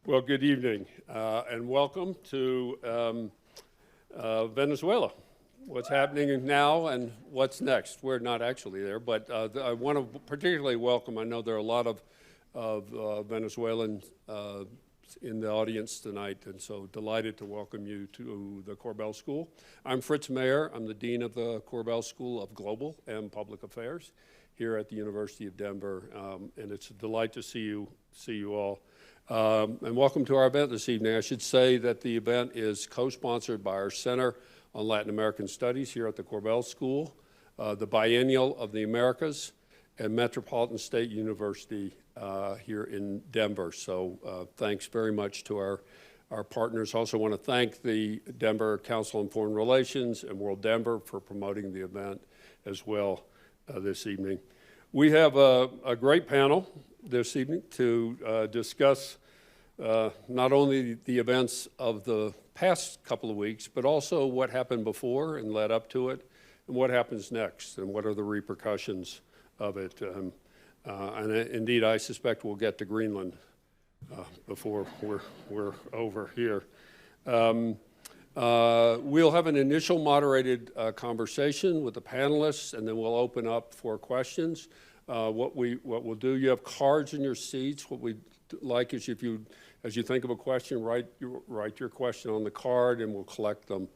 Well, good evening, and welcome to Venezuela. What's happening now and what's next? We're not actually there, but I want to particularly welcome, I know there are a lot of Venezuelans in the audience tonight, and so delighted to welcome you to the Korbel School. I'm Fritz Mayer. I'm the Dean of the Korbel School of Global and Public Affairs here at the University of Denver, and it's a delight to see you all. And welcome to our event this evening. I should say that the event is co-sponsored by our Center on Latin American Studies here at the Korbel School, the Biennial of the Americas, and Metropolitan State University here in Denver. So thanks very much to our partners. Also want to thank the Denver Council on Foreign Relations and World Denver for promoting the event as well this evening. We have a great panel this evening to discuss not only the events of the past couple of weeks, but also what happened before and led up to it, and what happens next, and what are the repercussions of it. And indeed, I suspect we'll get to Greenland before we're over here. We'll have an initial moderated conversation with the panelists, and then we'll open up for questions. What we'll do, you have cards in your seats. What we'd like is as you think of a question, write your question on the card, and we'll collect them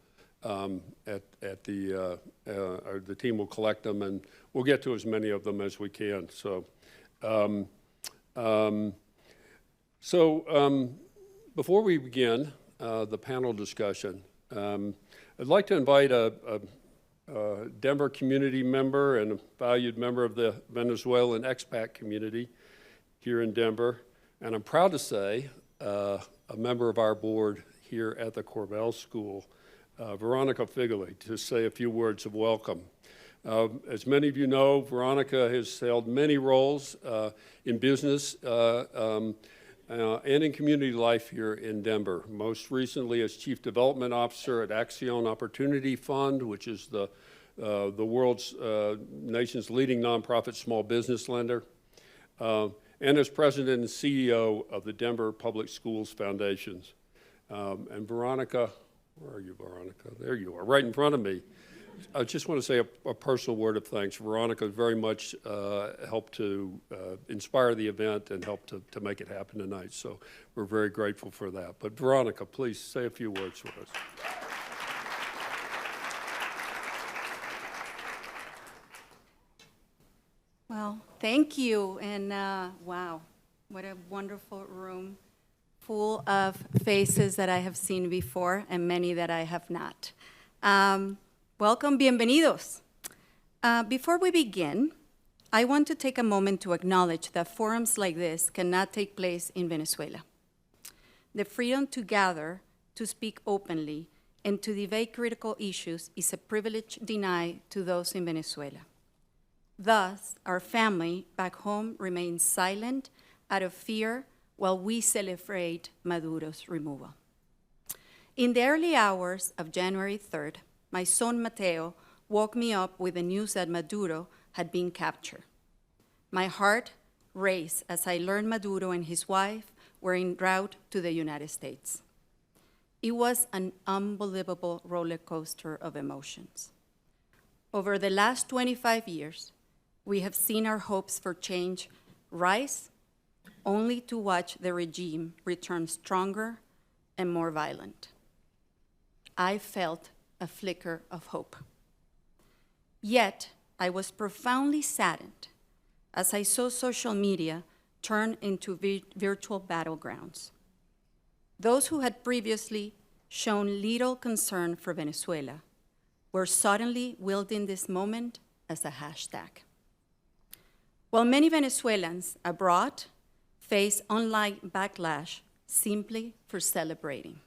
the team will collect them, and we'll get to as many of them as we can. So, before we begin the panel discussion, I'd like to invite a Denver community member and a valued member of the Venezuelan expat community here in Denver, and I'm proud to say a member of our board here at the Korbel School, Veronica Figoli, to say a few words of welcome. As many of you know, Veronica has held many roles in business and in community life here in Denver. Most recently as Chief Development Officer at Action Opportunity Fund, which is the world's nation's leading nonprofit small business lender, and as President and CEO of the Denver Public Schools Foundations. And Veronica, where are you, Veronica? There you are, right in front of me. I just want to say a personal word of thanks. Veronica very much helped to inspire the event and helped to make it happen tonight. So we're very grateful for that. But Veronica, please say a few words with us. Well, thank you. And wow, what a wonderful room full of faces that I have seen before and many that I have not. Welcome, bienvenidos. Before we begin, I want to take a moment to acknowledge that forums like this cannot take place in Venezuela. The freedom to gather, to speak openly, and to debate critical issues is a privilege denied to those in Venezuela. Thus, our family back home remains silent out of fear while we celebrate Maduro's removal. In the early hours of January 3rd, my son Mateo woke me up with the news that Maduro had been captured. My heart raced as I learned Maduro and his wife were en route to the United States. It was an unbelievable roller coaster of emotions. Over the last 25 years, we have seen our hopes for change rise, only to watch the regime return stronger and more violent. I felt a flicker of hope. Yet, I was profoundly saddened as I saw social media turn into virtual battlegrounds. Those who had previously shown little concern for Venezuela were suddenly wielding this moment as a hashtag. While many Venezuelans abroad face online backlash simply for celebrating.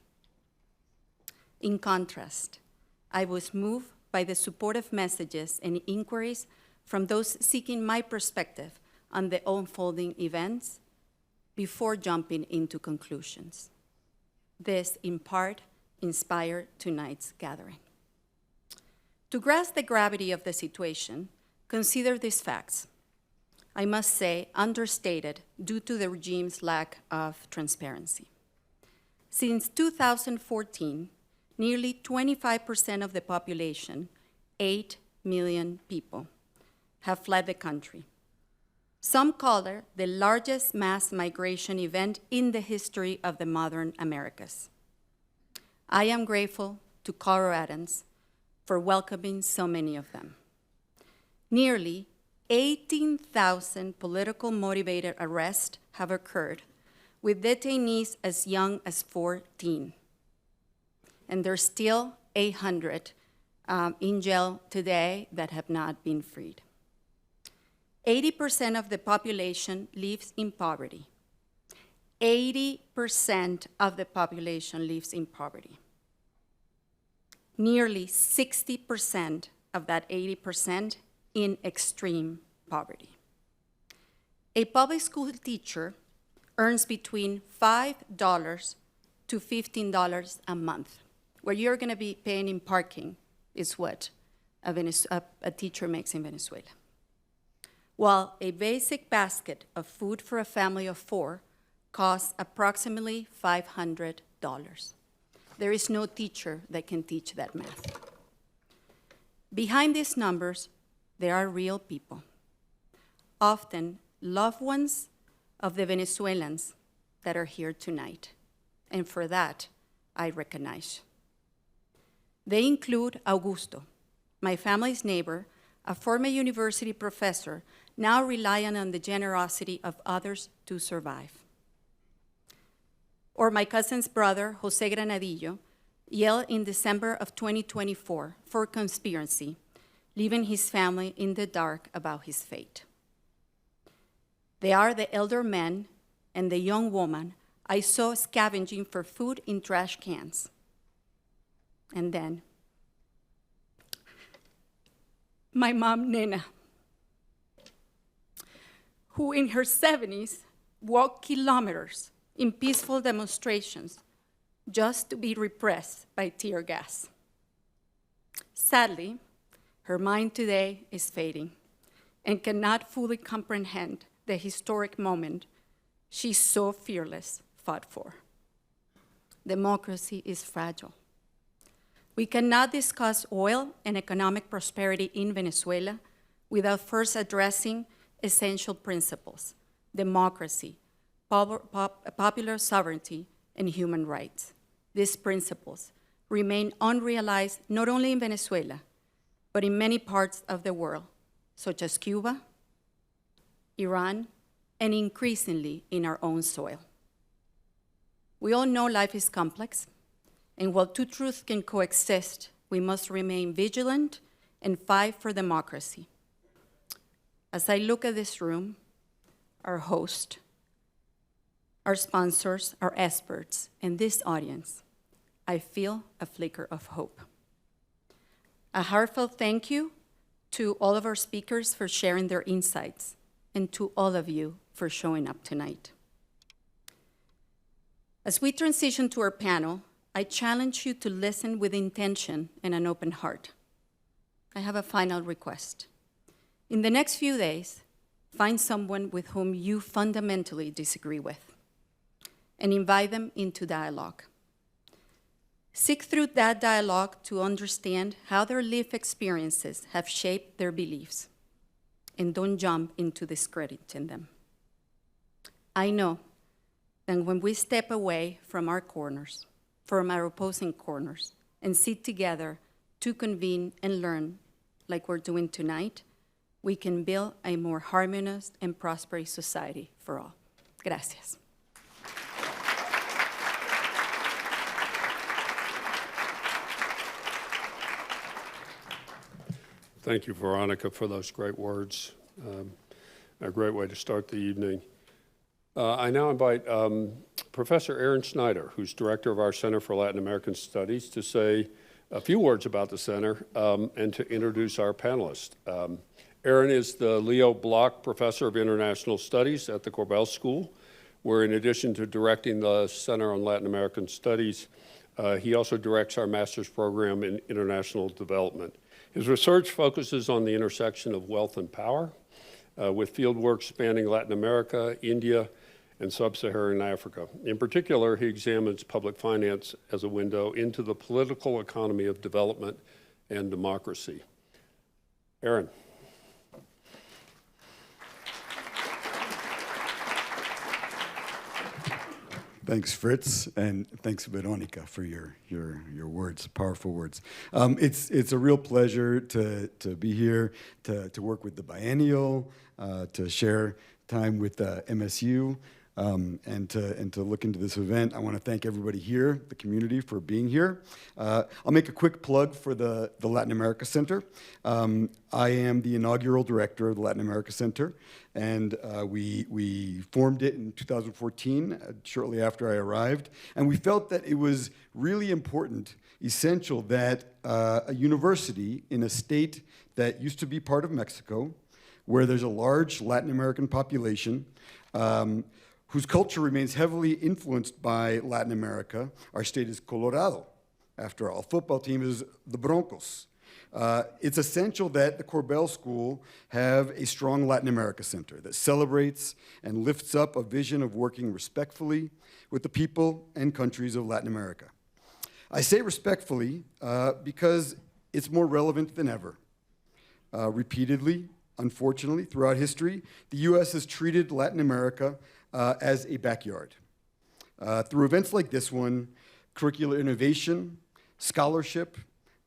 In contrast, I was moved by the supportive messages and inquiries from those seeking my perspective on the unfolding events before jumping into conclusions. This, in part, inspired tonight's gathering. To grasp the gravity of the situation, consider these facts. I must say, understated due to the regime's lack of transparency. Since 2014, nearly 25% of the population, 8 million people, have fled the country. Some call it the largest mass migration event in the history of the modern Americas. I am grateful to Coloradans for welcoming so many of them. Nearly 18,000 political motivated arrests have occurred, with detainees as young as 14. And there's still 800 in jail today that have not been freed. 80% of the population lives in poverty. 80% of the population lives in poverty. Nearly 60% of that 80% in extreme poverty. A public school teacher earns between $5 to $15 a month. What you're going to be paying in parking is what a teacher makes in Venezuela. While a basic basket of food for a family of 4 costs approximately $500. There is no teacher that can teach that math. Behind these numbers, there are real people, often loved ones of the Venezuelans that are here tonight, and for that, I recognize. They include Augusto, my family's neighbor, a former university professor, now relying on the generosity of others to survive. Or my cousin's brother, Jose Granadillo, jailed in December of 2024 for conspiracy, leaving his family in the dark about his fate. They are the elder man and the young woman I saw scavenging for food in trash cans. And then, my mom, Nena, who in her 70s walked kilometers in peaceful demonstrations just to be repressed by tear gas. Sadly, her mind today is fading and cannot fully comprehend the historic moment she so fearless fought for. Democracy is fragile. We cannot discuss oil and economic prosperity in Venezuela without first addressing essential principles: democracy, popular sovereignty, and human rights. These principles remain unrealized not only in Venezuela, but in many parts of the world, such as Cuba, Iran, and increasingly in our own soil. We all know life is complex, and while two truths can coexist, we must remain vigilant and fight for democracy. As I look at this room, our host, our sponsors, our experts, and this audience, I feel a flicker of hope. A heartfelt thank you to all of our speakers for sharing their insights, and to all of you for showing up tonight. As we transition to our panel, I challenge you to listen with intention and an open heart. I have a final request. In the next few days, find someone with whom you fundamentally disagree with and invite them into dialogue. Seek through that dialogue to understand how their lived experiences have shaped their beliefs, and don't jump into discrediting them. I know that when we step away from our corners, from our opposing corners, and sit together to convene and learn like we're doing tonight, we can build a more harmonious and prosperous society for all. Gracias. Thank you, Veronica, for those great words. A great way to start the evening. I now invite Professor Aaron Schneider, who's director of our Center for Latin American Studies, to say a few words about the center and to introduce our panelists. Aaron is the Leo Block Professor of International Studies at the Korbel School, where in addition to directing the Center on Latin American Studies, he also directs our master's program in international development. His research focuses on the intersection of wealth and power, with fieldwork spanning Latin America, India, and sub-Saharan Africa. In particular, he examines public finance as a window into the political economy of development and democracy. Aaron. Thanks, Fritz, and thanks, Veronica, for your words, powerful words. It's a real pleasure to be here, to work with the Biennial, to share time with MSU, and to look into this event. I want to thank everybody here, the community, for being here. I'll make a quick plug for the Latin America Center. I am the inaugural director of the Latin America Center, and we formed it in 2014, shortly after I arrived, and we felt that it was really important, essential, that a university in a state that used to be part of Mexico, where there's a large Latin American population, whose culture remains heavily influenced by Latin America. Our state is Colorado, after all. Football team is the Broncos. It's essential that the Korbel School have a strong Latin America Center that celebrates and lifts up a vision of working respectfully with the people and countries of Latin America. I say respectfully because it's more relevant than ever. Repeatedly, unfortunately, throughout history, the U.S. has treated Latin America as a backyard. Through events like this one, curricular innovation, scholarship,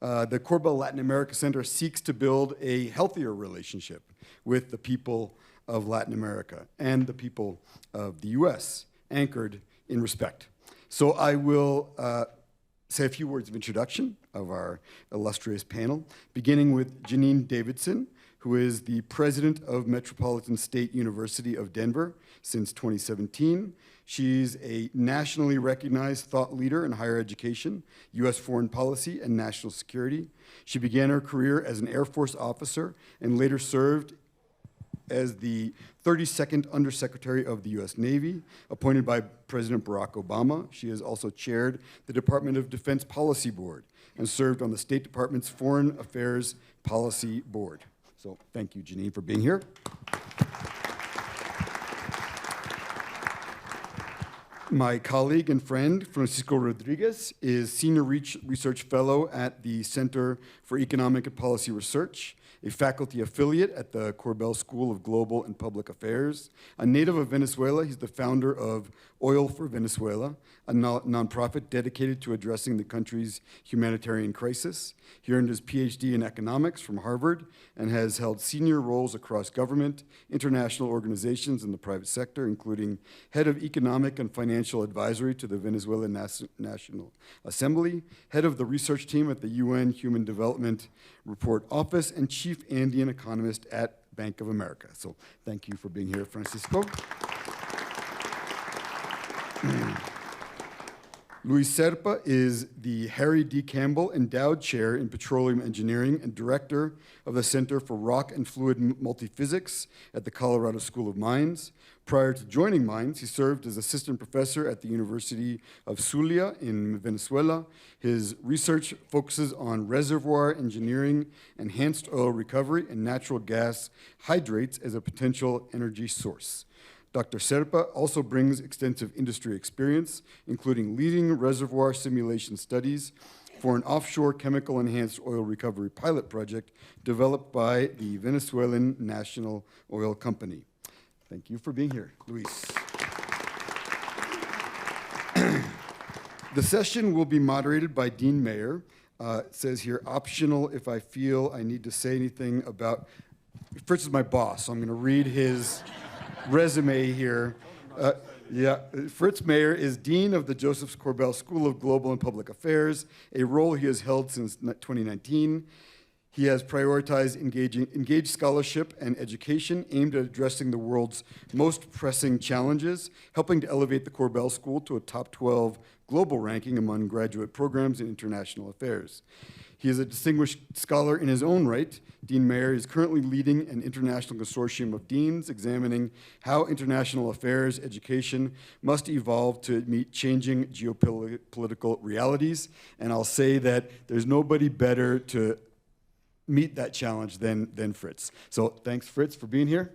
the Korbel Latin America Center seeks to build a healthier relationship with the people of Latin America and the people of the U.S., anchored in respect. So I will say a few words of introduction of our illustrious panel, beginning with Janine Davidson, who is the president of Metropolitan State University of Denver since 2017. She's a nationally recognized thought leader in higher education, U.S. foreign policy, and national security. She began her career as an Air Force officer and later served as the 32nd Undersecretary of the U.S. Navy, appointed by President Barack Obama. She has also chaired the Department of Defense Policy Board and served on the State Department's Foreign Affairs Policy Board. So thank you, Janine, for being here. My colleague and friend, Francisco Rodriguez, is Senior Research Fellow at the Center for Economic and Policy Research, a faculty affiliate at the Korbel School of Global and Public Affairs. A native of Venezuela, he's the founder of Oil for Venezuela, a nonprofit dedicated to addressing the country's humanitarian crisis. He earned his PhD in economics from Harvard and has held senior roles across government, international organizations, and the private sector, including head of economic and financial advisory to the Venezuelan National Assembly, head of the research team at the UN Human Development Report Office, and chief Andean economist at Bank of America. So thank you for being here, Francisco. Luis Serpa is the Harry D. Campbell Endowed Chair in Petroleum Engineering and Director of the Center for Rock and Fluid Multiphysics at the Colorado School of Mines. Prior to joining Mines, he served as assistant professor at the University of Zulia in Venezuela. His research focuses on reservoir engineering, enhanced oil recovery, and natural gas hydrates as a potential energy source. Dr. Serpa also brings extensive industry experience, including leading reservoir simulation studies for an offshore chemical-enhanced oil recovery pilot project developed by the Venezuelan National Oil Company. Thank you for being here, Luis. The session will be moderated by Dean Mayer. It says here, optional if I feel I need to say anything about, Fritz is my boss, so I'm going to read his resume here. Fritz Mayer is Dean of the Joseph Korbel School of Global and Public Affairs, a role he has held since 2019. He has prioritized engaged scholarship and education aimed at addressing the world's most pressing challenges, helping to elevate the Korbel School to a top 12 global ranking among graduate programs in international affairs. He is a distinguished scholar in his own right. Dean Mayer is currently leading an international consortium of deans examining how international affairs education must evolve to meet changing geopolitical realities. And I'll say that there's nobody better to meet that challenge than Fritz. So thanks, Fritz, for being here.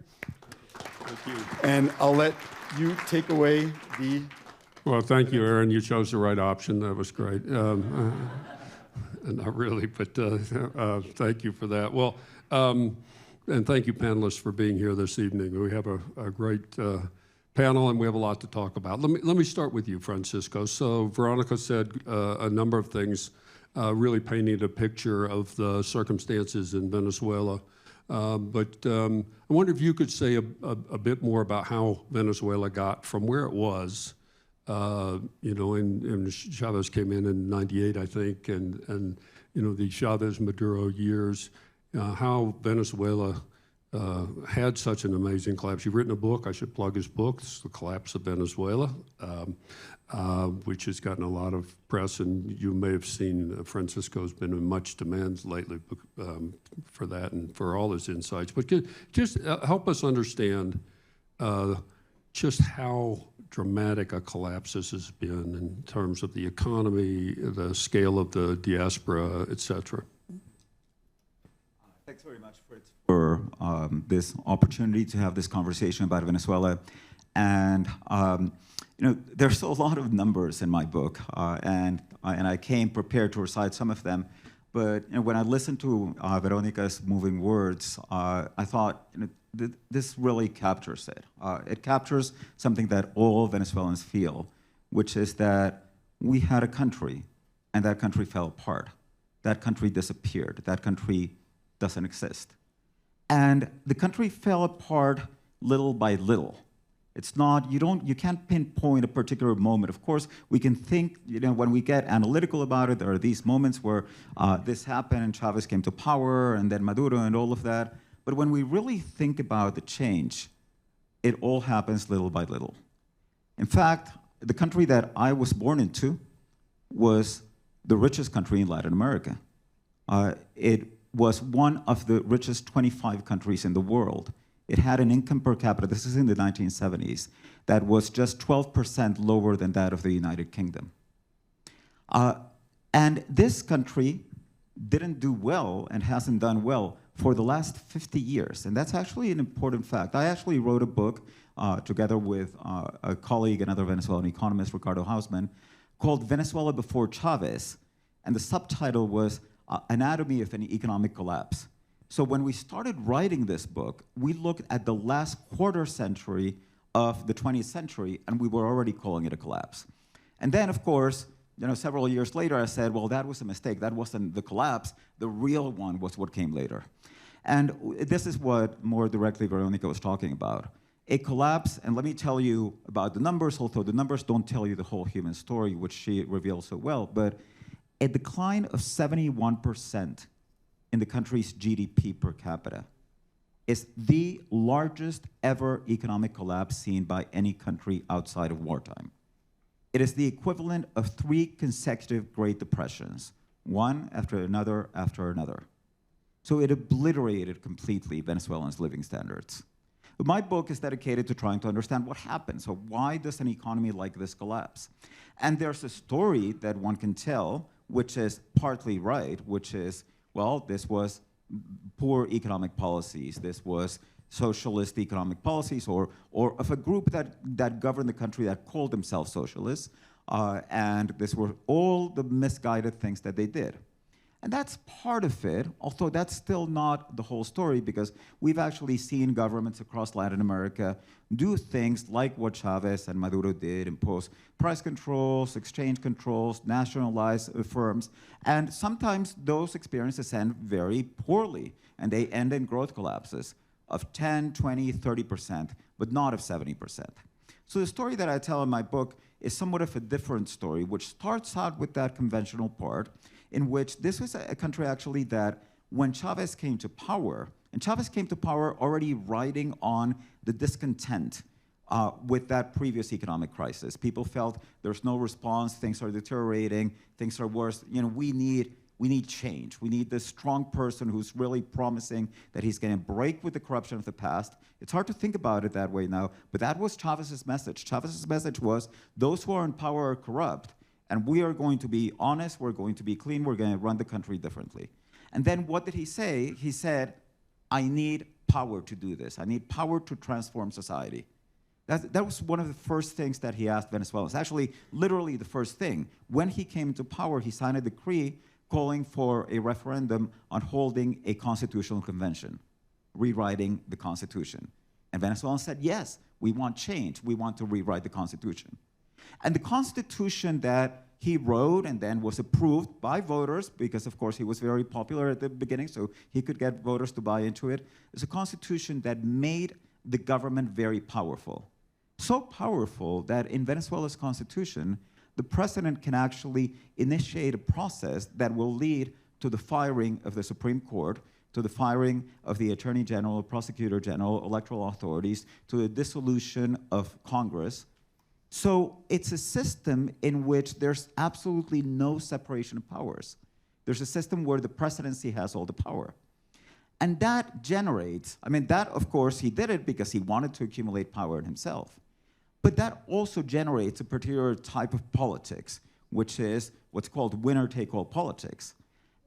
Thank you. And I'll let you take away the... Well, thank you, Aaron. You chose the right option. That was great. Not really, but thank you for that. Well, and thank you, panelists, for being here this evening. We have a great panel, and we have a lot to talk about. Let me start with you, Francisco. So Veronica said a number of things, really painting a picture of the circumstances in Venezuela. But I wonder if you could say a bit more about how Venezuela got from where it was. And Chavez came in '98, I think, and the Chavez-Maduro years, how Venezuela had such an amazing collapse. You've written a book, I should plug his book, it's The Collapse of Venezuela, which has gotten a lot of press, and you may have seen Francisco's been in much demand lately for that and for all his insights. But just help us understand just how dramatic a collapse this has been in terms of the economy, the scale of the diaspora, et cetera. Thanks very much, Fritz, for this opportunity to have this conversation about Venezuela. And there's a lot of numbers in my book, and I came prepared to recite some of them. But when I listened to Veronica's moving words, I thought, this really captures it. It captures something that all Venezuelans feel, which is that we had a country, and that country fell apart. That country disappeared. That country doesn't exist. And the country fell apart little by little. It's not, you can't pinpoint a particular moment. Of course, we can think, when we get analytical about it, there are these moments where this happened and Chavez came to power and then Maduro and all of that. But when we really think about the change, it all happens little by little. In fact, the country that I was born into was the richest country in Latin America. It was one of the richest 25 countries in the world. It had an income per capita, this is in the 1970s, that was just 12% lower than that of the United Kingdom. And this country didn't do well and hasn't done well for the last 50 years. And that's actually an important fact. I actually wrote a book together with a colleague, another Venezuelan economist, Ricardo Hausman, called Venezuela Before Chavez. And the subtitle was Anatomy of an Economic Collapse. So when we started writing this book, we looked at the last quarter century of the 20th century, and we were already calling it a collapse. And then, of course, several years later, I said, well, that was a mistake. That wasn't the collapse. The real one was what came later. And this is what more directly Veronica was talking about. A collapse, and let me tell you about the numbers, although the numbers don't tell you the whole human story, which she reveals so well, but a decline of 71% in the country's GDP per capita is the largest ever economic collapse seen by any country outside of wartime. It is the equivalent of 3 consecutive Great Depressions, one after another after another. So it obliterated completely Venezuelans' living standards. But my book is dedicated to trying to understand what happened. So why does an economy like this collapse? And there's a story that one can tell, which is partly right, which is, well, this was poor economic policies. This was socialist economic policies, or of a group that governed the country that called themselves socialists. And this were all the misguided things that they did. And that's part of it, although that's still not the whole story, because we've actually seen governments across Latin America do things like what Chavez and Maduro did, impose price controls, exchange controls, nationalize firms, and sometimes those experiences end very poorly, and they end in growth collapses of 10, 20, 30%, but not of 70%. So the story that I tell in my book is somewhat of a different story, which starts out with that conventional part, in which this was a country actually that when Chavez came to power, and Chavez came to power already riding on the discontent with that previous economic crisis. People felt there's no response, things are deteriorating, things are worse. We need change. We need this strong person who's really promising that he's going to break with the corruption of the past. It's hard to think about it that way now, but that was Chavez's message. Chavez's message was, those who are in power are corrupt, and we are going to be honest, we're going to be clean, we're going to run the country differently. And then what did he say? He said, I need power to do this. I need power to transform society. That was one of the first things that he asked Venezuelans. Actually, literally the first thing. When he came into power, he signed a decree calling for a referendum on holding a constitutional convention, rewriting the Constitution. And Venezuelans said, yes, we want change. We want to rewrite the Constitution. And the Constitution that he wrote and then was approved by voters, because of course he was very popular at the beginning, so he could get voters to buy into it, is a constitution that made the government very powerful. So powerful that in Venezuela's constitution, the president can actually initiate a process that will lead to the firing of the Supreme Court, to the firing of the Attorney General, Prosecutor General, electoral authorities, to the dissolution of Congress. So it's a system in which there's absolutely no separation of powers. There's a system where the presidency has all the power. And that generates, I mean, that, of course, he did it because he wanted to accumulate power in himself. But that also generates a particular type of politics, which is what's called winner-take-all politics.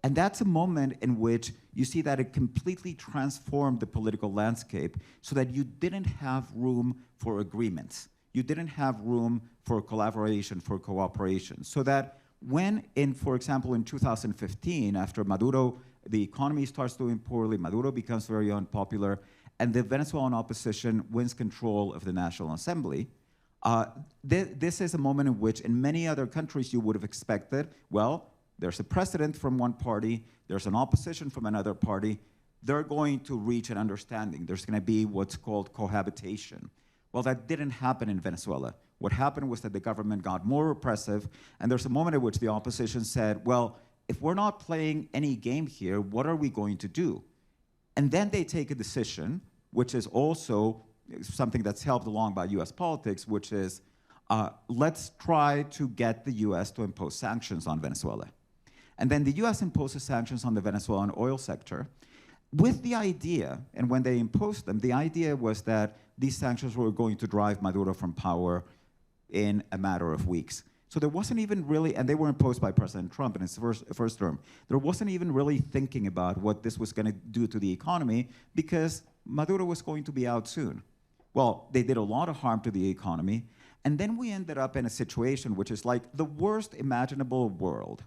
And that's a moment in which you see that it completely transformed the political landscape so that you didn't have room for agreements. You didn't have room for collaboration, for cooperation. So that when, for example, in 2015, after Maduro, the economy starts doing poorly, Maduro becomes very unpopular, and the Venezuelan opposition wins control of the National Assembly, this is a moment in which in many other countries you would have expected, well, there's a president from one party, there's an opposition from another party, they're going to reach an understanding. There's going to be what's called cohabitation. Well, that didn't happen in Venezuela. What happened was that the government got more repressive, and there's a moment at which the opposition said, well, if we're not playing any game here, what are we going to do? And then they take a decision, which is also something that's helped along by US politics, which is, let's try to get the US to impose sanctions on Venezuela. And then the US imposes sanctions on the Venezuelan oil sector with the idea, and when they imposed them, the idea was that these sanctions were going to drive Maduro from power in a matter of weeks. So there wasn't even really, and they were imposed by President Trump in his first term, there wasn't even really thinking about what this was going to do to the economy because Maduro was going to be out soon. Well, they did a lot of harm to the economy, and then we ended up in a situation which is like the worst imaginable world.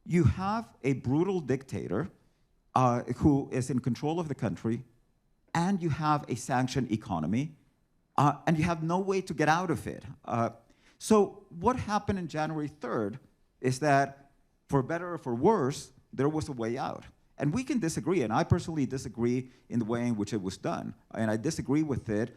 You have a brutal dictator who is in control of the country, and you have a sanctioned economy, and you have no way to get out of it. So what happened in January 3rd is that, for better or for worse, there was a way out. And we can disagree, and I personally disagree in the way in which it was done. And I disagree with it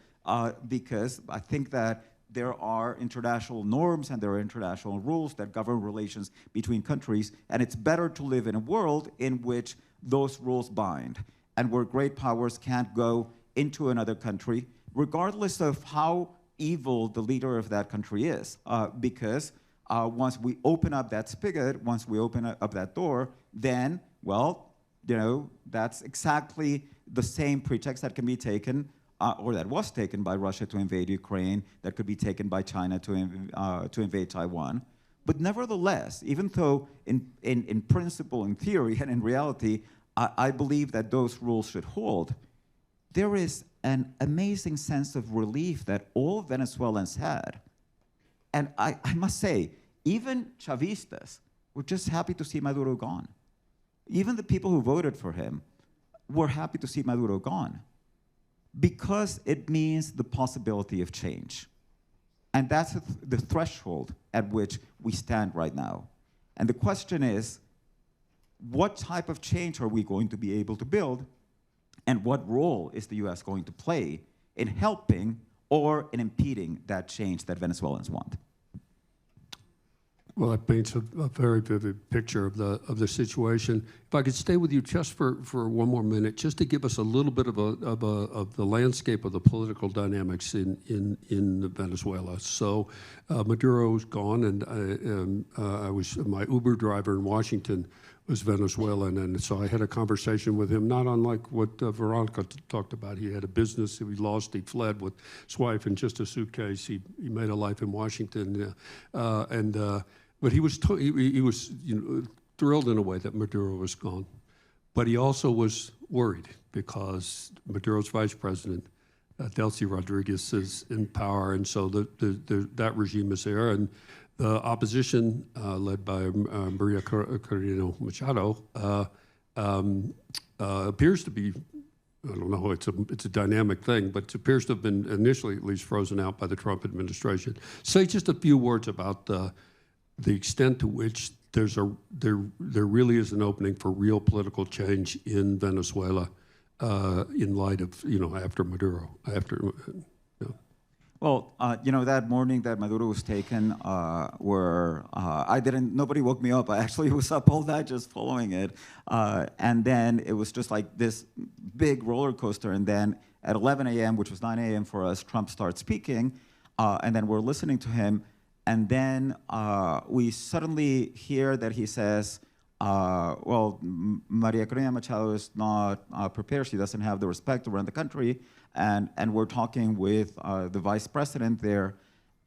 because I think that there are international norms and there are international rules that govern relations between countries, and it's better to live in a world in which those rules bind, and where great powers can't go into another country, regardless of how evil the leader of that country is. Because once we open up that spigot, once we open up that door, then, well, you know, that's exactly the same pretext that can be taken, or that was taken by Russia to invade Ukraine, that could be taken by China to invade Taiwan. But nevertheless, even though in principle, in theory, and in reality, I believe that those rules should hold, there is an amazing sense of relief that all Venezuelans had. And I must say, even Chavistas were just happy to see Maduro gone. Even the people who voted for him were happy to see Maduro gone because it means the possibility of change. And that's the threshold at which we stand right now. And the question is, what type of change are we going to be able to build? And what role is the US going to play in helping or in impeding that change that Venezuelans want? Well, that paints a very vivid picture of the situation. If I could stay with you just for one more minute, just to give us a little bit of the landscape of the political dynamics in Venezuela. So Maduro's gone, and my Uber driver in Washington was Venezuelan, and so I had a conversation with him, not unlike what Veronica talked about. He had a business, he lost, he fled with his wife in just a suitcase. He made a life in Washington, but he was thrilled in a way that Maduro was gone. But he also was worried because Maduro's vice president, Delcy Rodriguez, is in power, and so that regime is there. And the opposition, led by Maria Corina Machado, appears to be, I don't know, it's a dynamic thing, but it appears to have been initially at least frozen out by the Trump administration. Say just a few words about the extent to which there really is an opening for real political change in Venezuela in light of, after Maduro, Well, that morning that Maduro was taken, nobody woke me up. I actually was up all night just following it. And then it was just like this big roller coaster. And then at 11 a.m., which was 9 a.m. for us, Trump starts speaking. And then we're listening to him. And then we suddenly hear that he says, Maria Corina Machado is not prepared. She doesn't have the respect to run the country. And we're talking with the vice president there.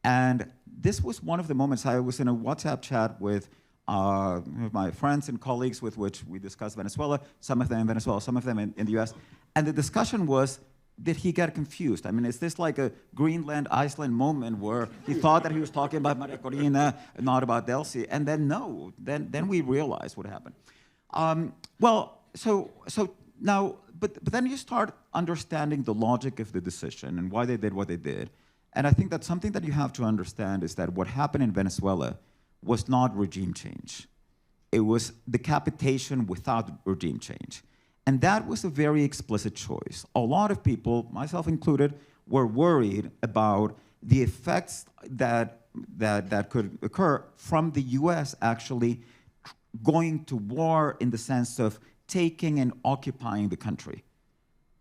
And this was one of the moments I was in a WhatsApp chat with my friends and colleagues with which we discussed Venezuela, some of them in Venezuela, some of them in the US. And the discussion was, did he get confused? I mean, is this like a Greenland, Iceland moment where he thought that he was talking about Maria Corina, not about Delcy? And then no, then we realized what happened. So now, but then you start understanding the logic of the decision and why they did what they did. And I think that something that you have to understand is that what happened in Venezuela was not regime change. It was decapitation without regime change. And that was a very explicit choice. A lot of people, myself included, were worried about the effects that could occur from the US actually going to war in the sense of taking and occupying the country.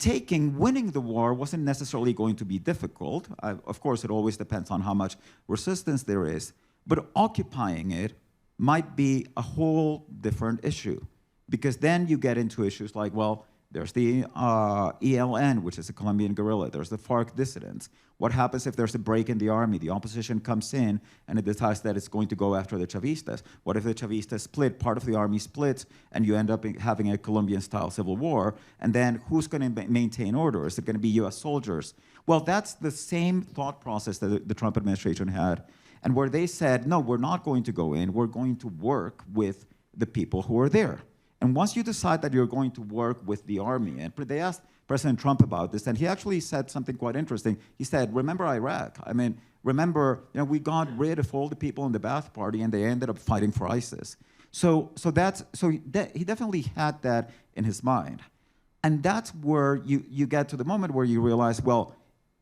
Winning the war wasn't necessarily going to be difficult. Of course, it always depends on how much resistance there is. But occupying it might be a whole different issue. Because then you get into issues like, well, there's the ELN, which is a Colombian guerrilla. There's the FARC dissidents. What happens if there's a break in the army? The opposition comes in and it decides that it's going to go after the Chavistas. What if the Chavistas split, part of the army splits, and you end up having a Colombian-style civil war? And then who's going to maintain order? Is it going to be US soldiers? Well, that's the same thought process that the Trump administration had, and where they said, no, we're not going to go in. We're going to work with the people who are there. And once you decide that you're going to work with the army, and they asked President Trump about this, and he actually said something quite interesting. He said, remember Iraq? I mean, remember, we got rid of all the people in the Ba'ath Party, and they ended up fighting for ISIS. So he definitely had that in his mind. And that's where you get to the moment where you realize, well,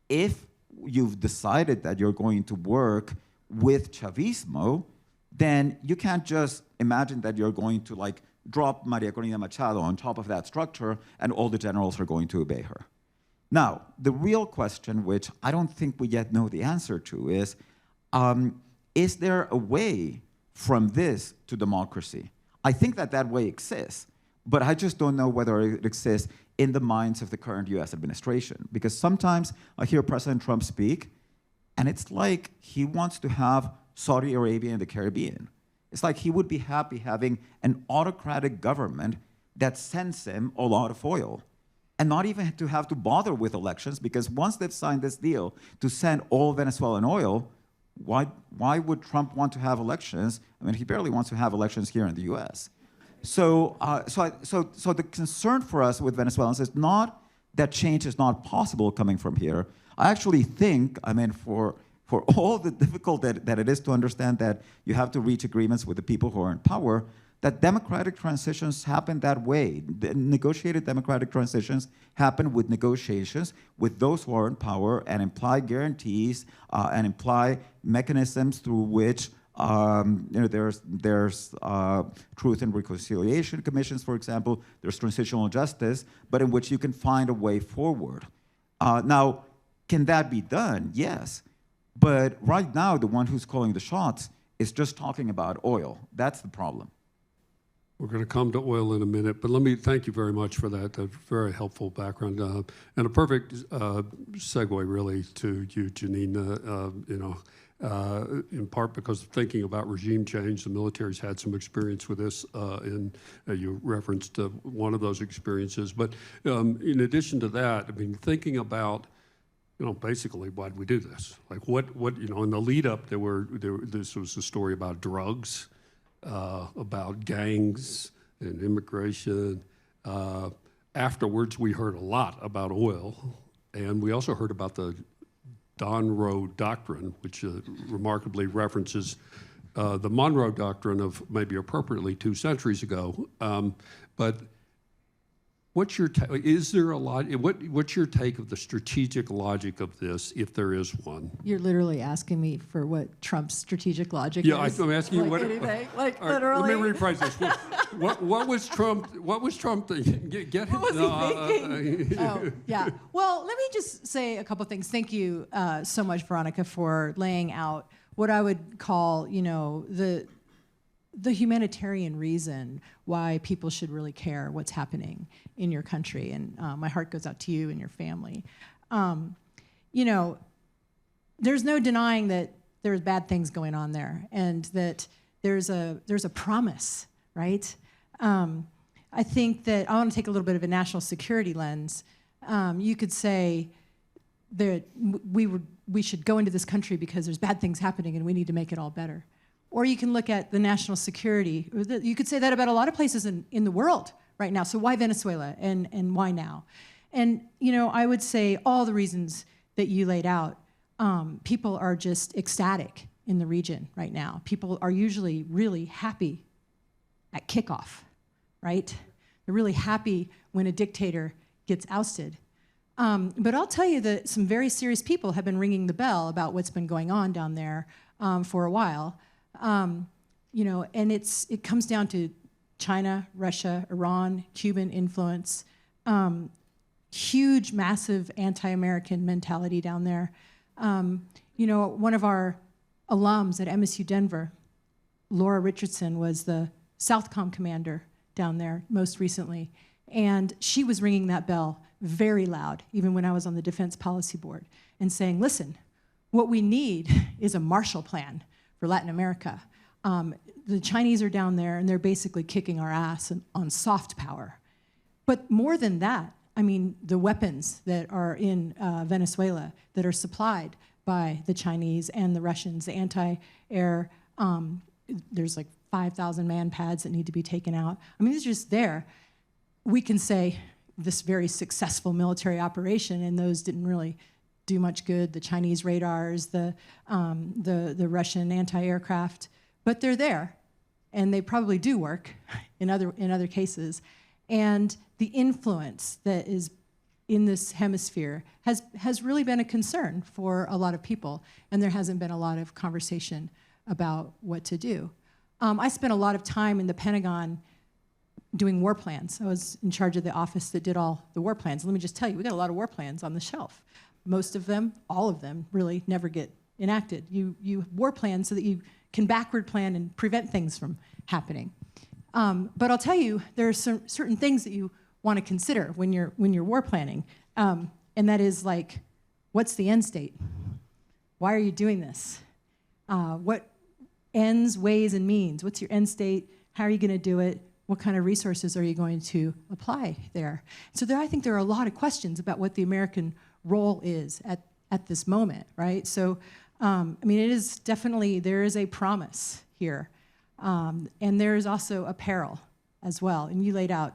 if you've decided that you're going to work with Chavismo, then you can't just imagine that you're going to drop Maria Corina Machado on top of that structure and all the generals are going to obey her. Now, the real question, which I don't think we yet know the answer to, is there a way from this to democracy? I think that way exists, but I just don't know whether it exists in the minds of the current US administration. Because sometimes I hear President Trump speak, and it's like he wants to have Saudi Arabia and the Caribbean. It's like he would be happy having an autocratic government that sends him a lot of oil and not even to have to bother with elections, because once they've signed this deal to send all Venezuelan oil, why would Trump want to have elections? I mean, he barely wants to have elections here in the US. So the concern for us with Venezuelans is not that change is not possible coming from here. I actually think, for all the difficult that it is to understand that you have to reach agreements with the people who are in power, that democratic transitions happen that way. The negotiated democratic transitions happen with negotiations with those who are in power and imply guarantees and imply mechanisms through which there's truth and reconciliation commissions, for example. There's transitional justice, but in which you can find a way forward. Now, can that be done? Yes. But right now, the one who's calling the shots is just talking about oil. That's the problem. We're going to come to oil in a minute, but let me thank you very much for that. A very helpful background and a perfect segue, really, to you, Janine. in part because of thinking about regime change. The military's had some experience with this, and you referenced one of those experiences. But in addition to that, I mean, thinking about, basically, why did we do this? Like, what, in the lead up, this was a story about drugs, about gangs and immigration. Afterwards, we heard a lot about oil, and we also heard about the Monroe Doctrine, which remarkably references the Monroe Doctrine of maybe appropriately 2 centuries ago. But what's your is there a lot? What's your take of the strategic logic of this, if there is one? You're literally asking me for what Trump's strategic logic Yeah, is. I'm asking you like what. anything, like All right, literally. let me rephrase this. What was Trump? What was Trump? Get What was he thinking? Oh, yeah. Well, let me just say a couple things. Thank you so much, Veronica, for laying out what I would call, the humanitarian reason why people should really care what's happening in your country. And my heart goes out to you and your family. There's no denying that there's bad things going on there, and that there's a promise, right? I think that I want to take a little bit of a national security lens. You could say that we should go into this country because there's bad things happening and we need to make it all better. Or you can look at the national security. You could say that about a lot of places in the world right now. So why Venezuela, and why now? And I would say all the reasons that you laid out, people are just ecstatic in the region right now. People are usually really happy at kickoff, right? They're really happy when a dictator gets ousted. But I'll tell you that some very serious people have been ringing the bell about what's been going on down there for a while. And it comes down to China, Russia, Iran, Cuban influence, huge, massive anti-American mentality down there. One of our alums at MSU Denver, Laura Richardson, was the Southcom commander down there most recently, and she was ringing that bell very loud, even when I was on the Defense Policy Board, and saying, listen, what we need is a Marshall Plan for Latin America. The Chinese are down there, and they're basically kicking our ass on soft power. But more than that, I mean, the weapons that are in Venezuela that are supplied by the Chinese and the Russians, the anti-air, there's like 5,000 man pads that need to be taken out. I mean, these are just there. We can say this very successful military operation, and those didn't really do much good. The Chinese radars, the Russian anti-aircraft, but they're there, and they probably do work in other cases. And the influence that is in this hemisphere has really been a concern for a lot of people, and there hasn't been a lot of conversation about what to do. I spent a lot of time in the Pentagon doing war plans. I was in charge of the office that did all the war plans. Let me just tell you, we got a lot of war plans on the shelf. Most of them, all of them, really never get enacted. You war plan so that you can backward plan and prevent things from happening. But I'll tell you, there are certain things that you want to consider when you're war planning, and that is like, what's the end state? Why are you doing this? What ends, ways, and means? What's your end state? How are you going to do it? What kind of resources are you going to apply there? So I think there are a lot of questions about what the American role is at this moment, right? So, it is definitely, there is a promise here. And there is also a peril as well. And you laid out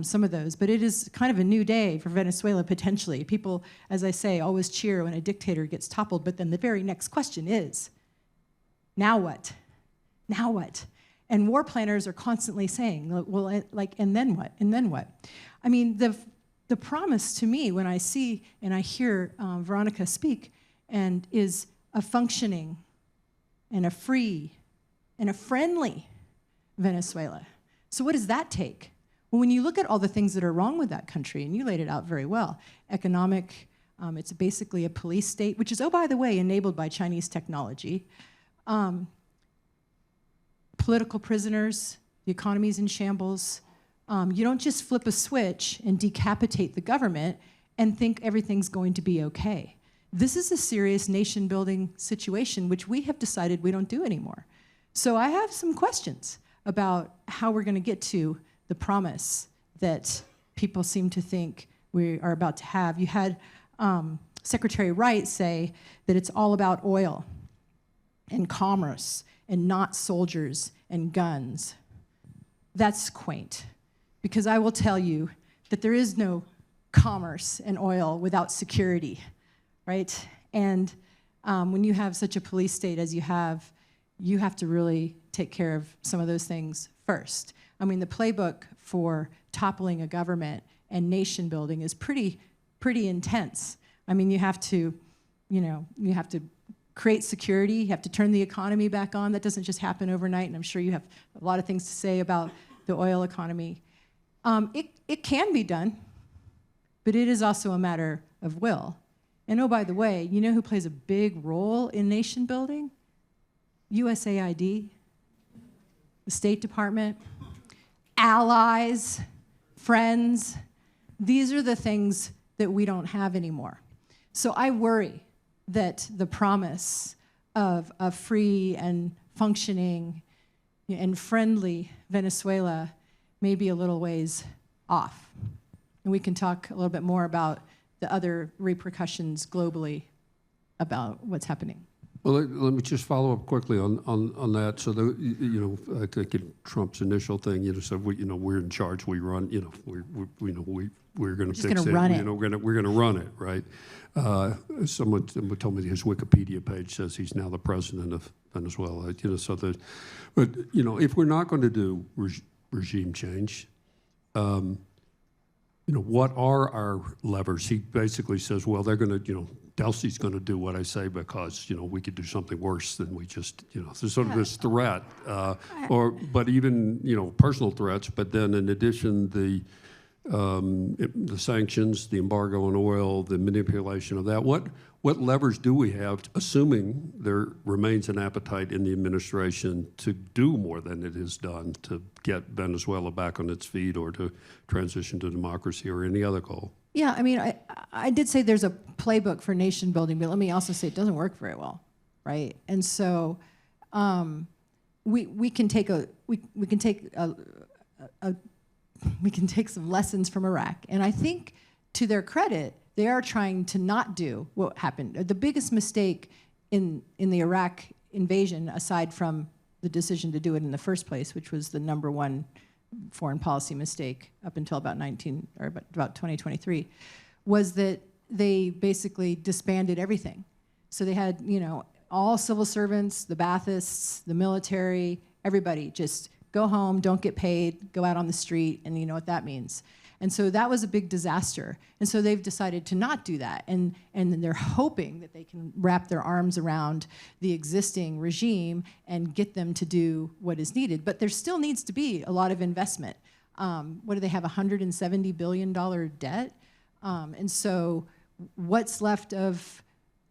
some of those. But it is kind of a new day for Venezuela, potentially. People, as I say, always cheer when a dictator gets toppled. But then the very next question is, now what? Now what? And war planners are constantly saying, well, and then what? And then what? I mean, the promise to me when I see and I hear Veronica speak and is a functioning and a free and a friendly Venezuela. So what does that take? Well, when you look at all the things that are wrong with that country, and you laid it out very well, economic, it's basically a police state, which is, oh, by the way, enabled by Chinese technology. Political prisoners, the economy's in shambles. You don't just flip a switch and decapitate the government and think everything's going to be okay. this is a serious nation-building situation, which we have decided we don't do anymore. So I have some questions about how we're going to get to the promise that people seem to think we are about to have. You had Secretary Wright say that it's all about oil and commerce and not soldiers and guns. That's quaint, because I will tell you that there is no commerce and oil without security, right? And when you have such a police state as you have to really take care of some of those things first. I mean, the playbook for toppling a government and nation building is pretty intense. I mean, you have to create security, you have to turn the economy back on. That doesn't just happen overnight, and I'm sure you have a lot of things to say about the oil economy. It can be done, but it is also a matter of will. And oh, by the way, you know who plays a big role in nation building? USAID, the State Department, allies, friends. These are the things that we don't have anymore. So I worry that the promise of a free and functioning and friendly Venezuela may be a little ways off. And we can talk a little bit more about the other repercussions globally about what's happening. Well, let me just follow up quickly on that. So, I think in Trump's initial thing, said we're in charge, we run, we're going to fix it. Run it. We're going to run it, right? Someone told me his Wikipedia page says he's now the president of Venezuela. But if we're not going to do regime change, what are our levers? He basically says, well, they're going to, Delcy's going to do what I say because, we could do something worse than we just, there's sort of this threat, but even, personal threats, but then in addition, the sanctions, the embargo on oil, the manipulation of that. What levers do we have, assuming there remains an appetite in the administration to do more than it has done to get Venezuela back on its feet or to transition to democracy or any other goal? Yeah, I mean, I did say there's a playbook for nation building, but let me also say it doesn't work very well, right? And so we can take some lessons from Iraq, and I think to their credit, they are trying to not do what happened. The biggest mistake in the Iraq invasion, aside from the decision to do it in the first place, which was the number one foreign policy mistake up until about 2023, was that they basically disbanded everything. So they had, all civil servants, the Baathists, the military, everybody just go home, don't get paid, go out on the street, and you know what that means. And so that was a big disaster. And so they've decided to not do that. And they're hoping that they can wrap their arms around the existing regime and get them to do what is needed. But there still needs to be a lot of investment. What do they have, $170 billion debt? And so what's left of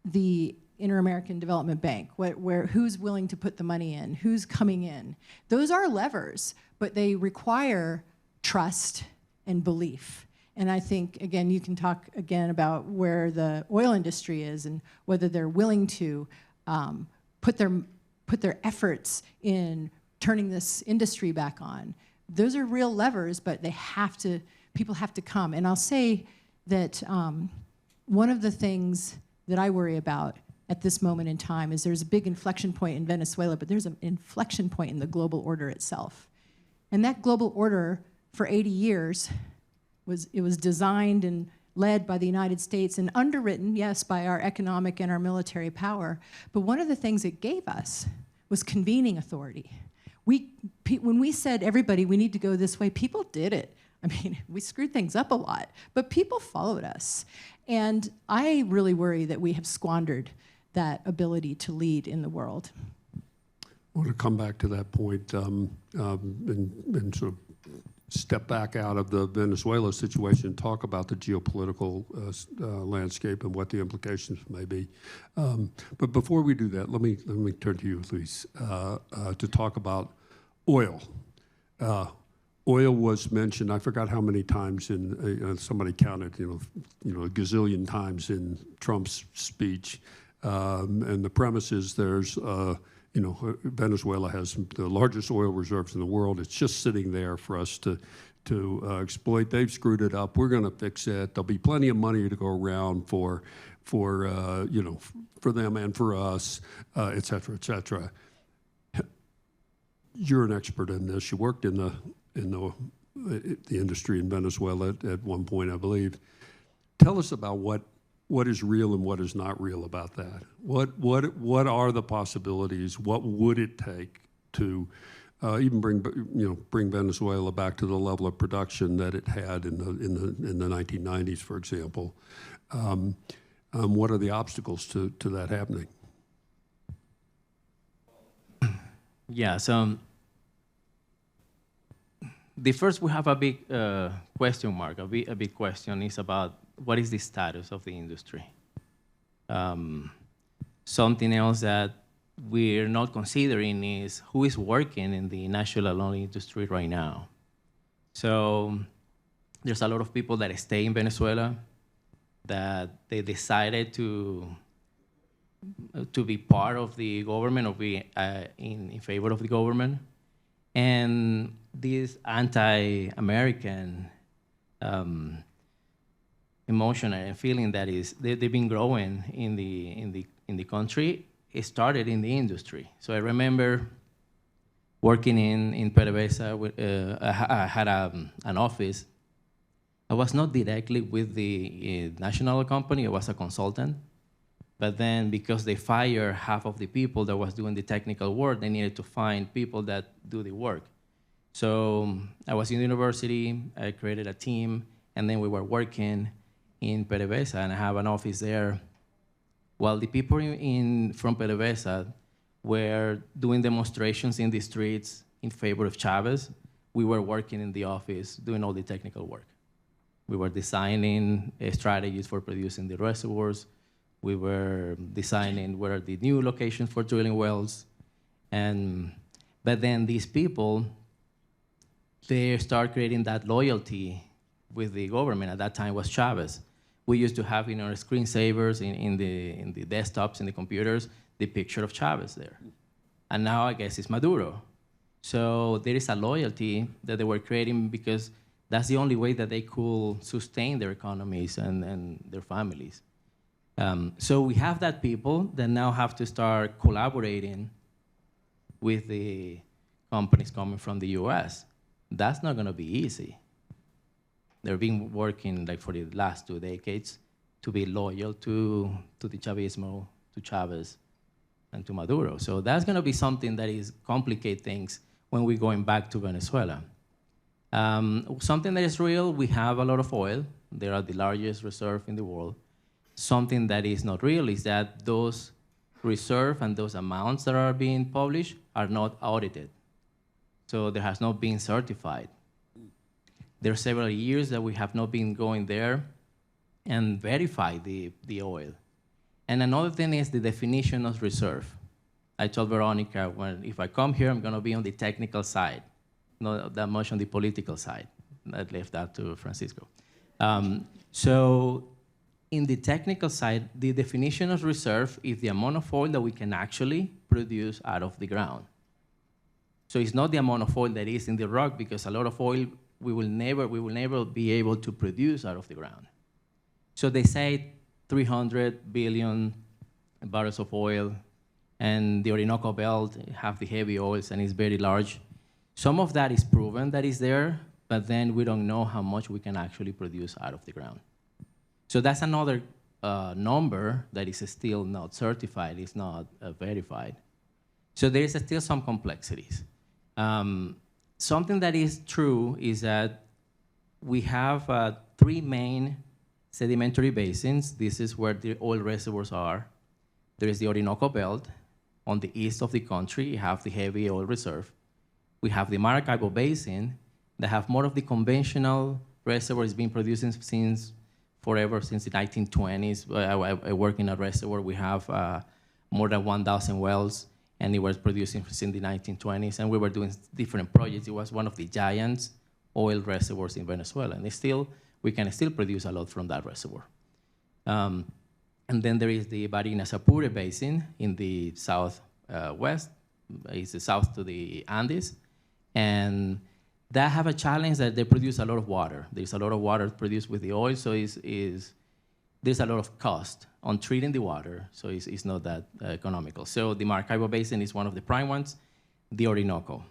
the Inter-American Development Bank? Who's willing to put the money in? Who's coming in? Those are levers, but they require trust and belief. And I think, again, you can talk again about where the oil industry is and whether they're willing to put their efforts in turning this industry back on. Those are real levers, but people have to come. And I'll say that one of the things that I worry about at this moment in time is there's a big inflection point in Venezuela, but there's an inflection point in the global order itself. And that global order for 80 years was designed and led by the United States and underwritten, yes, by our economic and our military power. But one of the things it gave us was convening authority. When we said, everybody, we need to go this way, people did it. I mean, we screwed things up a lot, but people followed us. And I really worry that we have squandered that ability to lead in the world. I want to come back to that point and sort of step back out of the Venezuela situation and talk about the geopolitical landscape and what the implications may be. But before we do that, let me turn to you, Luis, to talk about oil. Oil was mentioned, I forgot how many times somebody counted, a gazillion times in Trump's speech. And the premise is there's, Venezuela has the largest oil reserves in the world. It's just sitting there for us to exploit. They've screwed it up. We're going to fix it. There'll be plenty of money to go around for them and for us, et cetera, et cetera. You're an expert in this. You worked in the industry in Venezuela at one point, I believe. Tell us about what is real and what is not real about that. What are the possibilities? What would it take to even bring Venezuela back to the level of production that it had in the 1990s, for example? What are the obstacles to that happening? Yeah, so the first we have a big question mark. A big question is about what is the status of the industry. Something else that we're not considering is who is working in the national oil industry right now. So there's a lot of people that stay in Venezuela that they decided to be part of the government or be in favor of the government. And this anti-American emotion and feeling that they've been growing in the country, it started in the industry. So I remember working in PDVSA. I had an office. I was not directly with the national company. I was a consultant. But then because they fired half of the people that was doing the technical work, they needed to find people that do the work. So I was in the university, I created a team, and then we were working in PDVSA, and I have an office there. While the people from PDVSA were doing demonstrations in the streets in favor of Chavez, we were working in the office doing all the technical work. We were designing strategies for producing the reservoirs. We were designing where are the new locations for drilling wells. But then these people, they start creating that loyalty with the government. At that time was Chavez. We used to have in our screensavers, in the desktops, in the computers, the picture of Chavez there. And now I guess it's Maduro. So there is a loyalty that they were creating because that's the only way that they could sustain their economies and their families. So we have that people that now have to start collaborating with the companies coming from the US. That's not gonna be easy. They've been working like for the last 2 decades to be loyal to the Chavismo, to Chavez, and to Maduro. So that's gonna be something that is complicate things when we're going back to Venezuela. Something that is real, we have a lot of oil. They are the largest reserve in the world. Something that is not real is that those reserves and those amounts that are being published are not audited. So there has not been certified. There are several years that we have not been going there and verify the oil. And another thing is the definition of reserve. I told Veronica, if I come here, I'm gonna be on the technical side, not that much on the political side. I left that to Francisco. So in the technical side, the definition of reserve is the amount of oil that we can actually produce out of the ground. So it's not the amount of oil that is in the rock, because a lot of oil we will never be able to produce out of the ground. So they say 300 billion barrels of oil, and the Orinoco Belt have the heavy oils and it's very large. Some of that is proven that is there, but then we don't know how much we can actually produce out of the ground. So that's another number that is still not certified, it's not verified. So there is still some complexities. Something that is true is that we have 3 main sedimentary basins. This is where the oil reservoirs are. There is the Orinoco Belt. On the east of the country, you have the heavy oil reserve. We have the Maracaibo Basin that have more of the conventional reservoirs been producing since forever, since the 1920s. I work in a reservoir. We have more than 1,000 wells, and it was producing since the 1920s, and we were doing different projects. It was one of the giants oil reservoirs in Venezuela, and we can still produce a lot from that reservoir. And then there is the Barinas Apure Basin in the southwest. It's the south to the Andes, and that have a challenge that they produce a lot of water. There's a lot of water produced with the oil, so there's a lot of cost on treating the water, so it's not that economical. So the Maracaibo Basin is one of the prime ones, the Orinoco.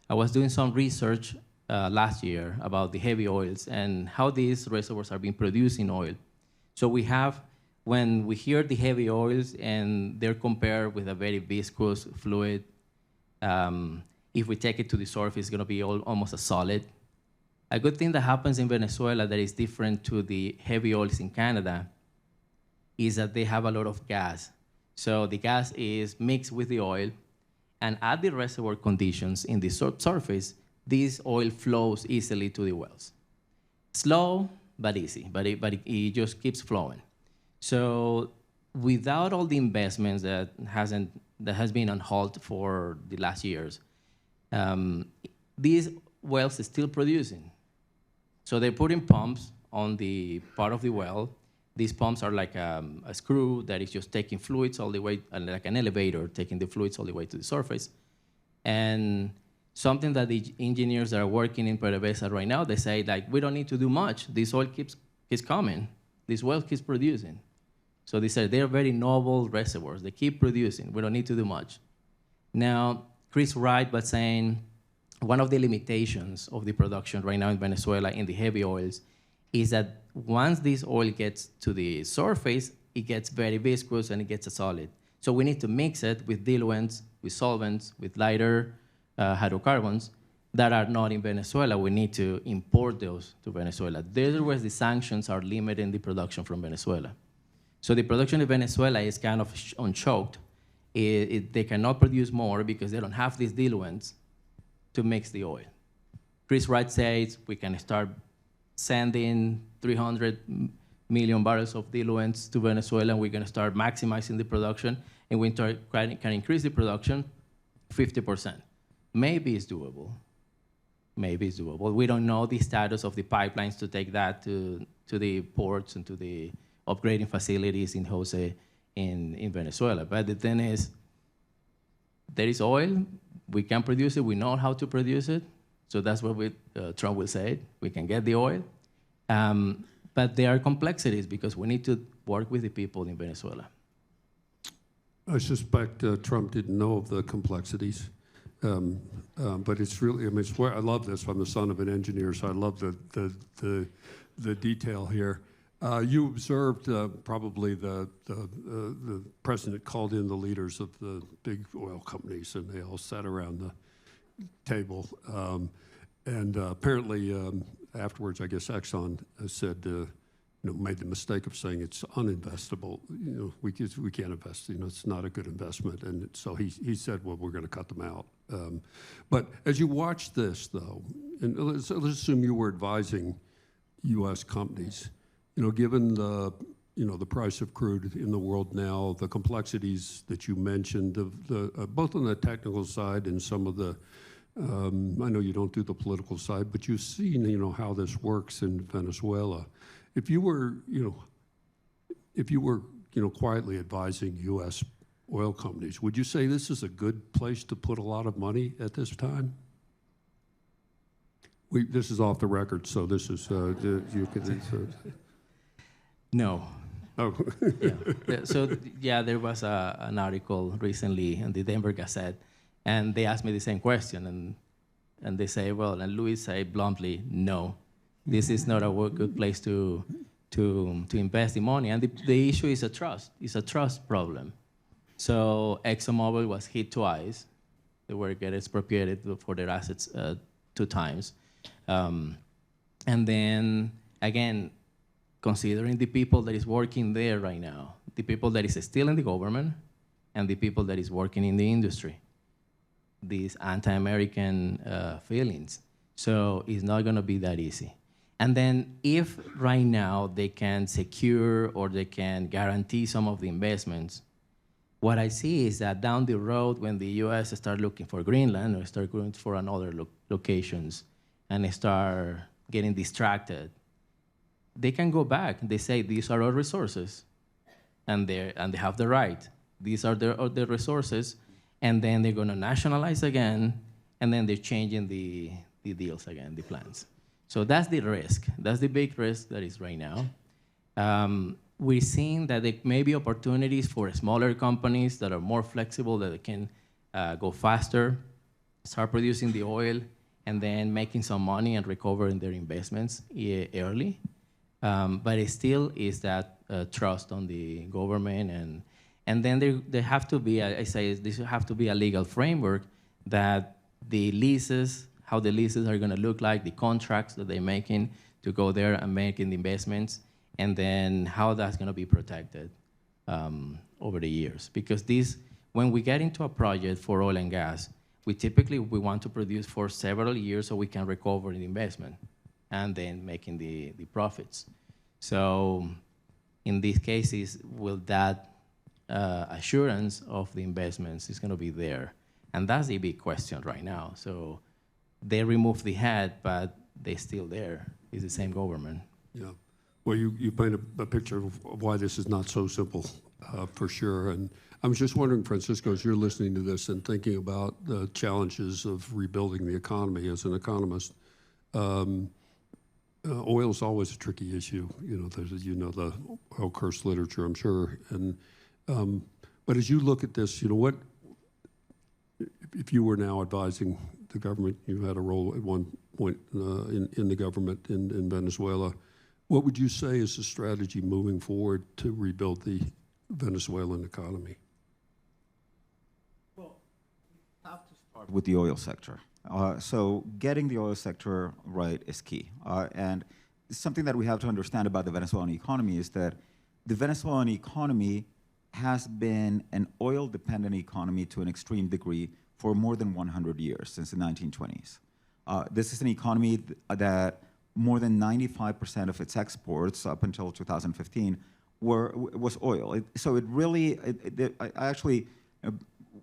I was doing some research last year about the heavy oils and how these reservoirs are being produced in oil. So when we hear the heavy oils and they're compared with a very viscous fluid, if we take it to the surface, it's gonna be almost a solid. A good thing that happens in Venezuela that is different to the heavy oils in Canada is that they have a lot of gas. So the gas is mixed with the oil, and at the reservoir conditions in the surface, this oil flows easily to the wells. Slow, but easy, but it just keeps flowing. So without all the investments that has been on hold for the last years, these wells are still producing. So they're putting pumps on the part of the well. These pumps are like a screw that is just taking fluids all the way, like an elevator, taking the fluids all the way to the surface. And something that the engineers that are working in PDVSA right now, they say, like, we don't need to do much. This oil keeps coming. This well keeps producing. So they said they're very noble reservoirs. They keep producing. We don't need to do much. Now, Chris Wright was saying one of the limitations of the production right now in Venezuela in the heavy oils is that once this oil gets to the surface, it gets very viscous and it gets a solid. So we need to mix it with diluents, with solvents, with lighter hydrocarbons that are not in Venezuela. We need to import those to Venezuela. There's where the sanctions are limiting the production from Venezuela. So the production in Venezuela is kind of unchoked. They cannot produce more because they don't have these diluents to mix the oil. Chris Wright says we can start sending 300 million barrels of diluents to Venezuela, and we're going to start maximizing the production, and we can increase the production 50%. Maybe it's doable. Maybe it's doable. We don't know the status of the pipelines to take that to the ports and to the upgrading facilities in Jose in Venezuela. But the thing is, there is oil, we can produce it, we know how to produce it, so that's what Trump will say, we can get the oil. But there are complexities because we need to work with the people in Venezuela. I suspect Trump didn't know of the complexities. But it's really, I mean, I love this. I'm the son of an engineer, so I love the detail here. You observed probably the president called in the leaders of the big oil companies, and they all sat around the table. And apparently afterwards, I guess Exxon said, made the mistake of saying it's uninvestable. We can't invest. It's not a good investment. And so he said, well, we're going to cut them out. But as you watch this, though, and let's assume you were advising U.S. companies. Given the price of crude in the world now, the complexities that you mentioned, both on the technical side and some of the, I know you don't do the political side, but you've seen, how this works in Venezuela. If you were quietly advising U.S. oil companies, would you say this is a good place to put a lot of money at this time? This is off the record, so this is you can. No. Oh. Yeah. There was an article recently in the Denver Gazette, and they asked me the same question, and they say, well, and Luis said bluntly, no, this is not a good place to invest the money. And the issue is a trust. It's a trust problem. So ExxonMobil was hit twice. They were getting expropriated for their assets 2 times. And then, again, considering the people that is working there right now, the people that is still in the government, and the people that is working in the industry, these anti-American feelings. So it's not going to be that easy. And then if right now they can secure or they can guarantee some of the investments, what I see is that down the road when the U.S. start looking for Greenland or start going for another locations, and start getting distracted, they can go back. They say, these are our resources, and they have the right. These are their resources, and then they're going to nationalize again, and then they're changing the deals again, the plans. So that's the risk. That's the big risk that is right now. We're seeing that there may be opportunities for smaller companies that are more flexible, that can go faster, start producing the oil, and then making some money and recovering their investments early. But it still is that trust on the government, and then there have to be, I say, there have to be a legal framework that the leases, how the leases are going to look like, the contracts that they're making to go there and making the investments, and then how that's going to be protected over the years. Because when we get into a project for oil and gas, we want to produce for several years so we can recover the investment and then making the profits. So in these cases, will that assurance of the investments is going to be there? And that's the big question right now. So they remove the head, but they're still there. It's the same government. Yeah. Well, you paint a picture of why this is not so simple, for sure. And I was just wondering, Francisco, as you're listening to this and thinking about the challenges of rebuilding the economy as an economist, oil is always a tricky issue. There's the oil curse literature, I'm sure. And but as you look at this, what if you were now advising the government? You had a role at one point in the government in Venezuela. What would you say is the strategy moving forward to rebuild the Venezuelan economy? Well, we have to start with the oil sector. So getting the oil sector right is key. And something that we have to understand about the Venezuelan economy is that the Venezuelan economy has been an oil-dependent economy to an extreme degree for more than 100 years, since the 1920s. This is an economy that more than 95% of its exports up until 2015 was oil. So it really, I actually,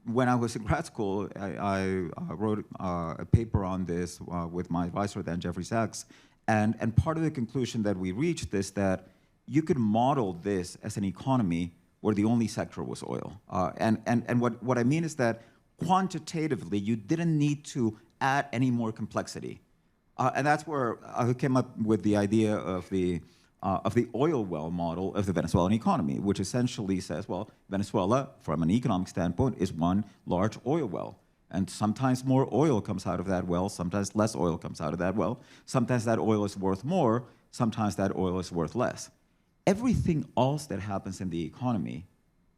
when I was in grad school, I wrote a paper on this with my advisor then, Jeffrey Sachs, and part of the conclusion that we reached is that you could model this as an economy where the only sector was oil. And what I mean is that quantitatively, you didn't need to add any more complexity. And that's where I came up with the idea of the oil well model of the Venezuelan economy, which essentially says, well, Venezuela, from an economic standpoint, is one large oil well. And sometimes more oil comes out of that well, sometimes less oil comes out of that well. Sometimes that oil is worth more, sometimes that oil is worth less. Everything else that happens in the economy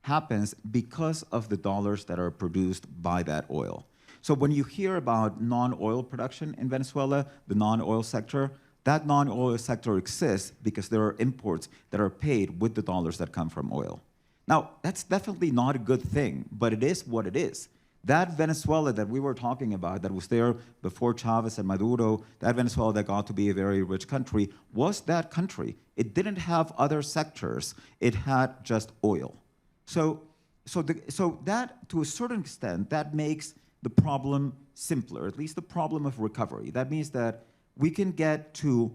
happens because of the dollars that are produced by that oil. So when you hear about non-oil production in Venezuela, the non-oil sector, that non-oil sector exists because there are imports that are paid with the dollars that come from oil. Now, that's definitely not a good thing, but it is what it is. That Venezuela that we were talking about, that was there before Chavez and Maduro, that Venezuela that got to be a very rich country, was that country. It didn't have other sectors. It had just oil. So that, to a certain extent, that makes the problem simpler, at least the problem of recovery. That means that we can get to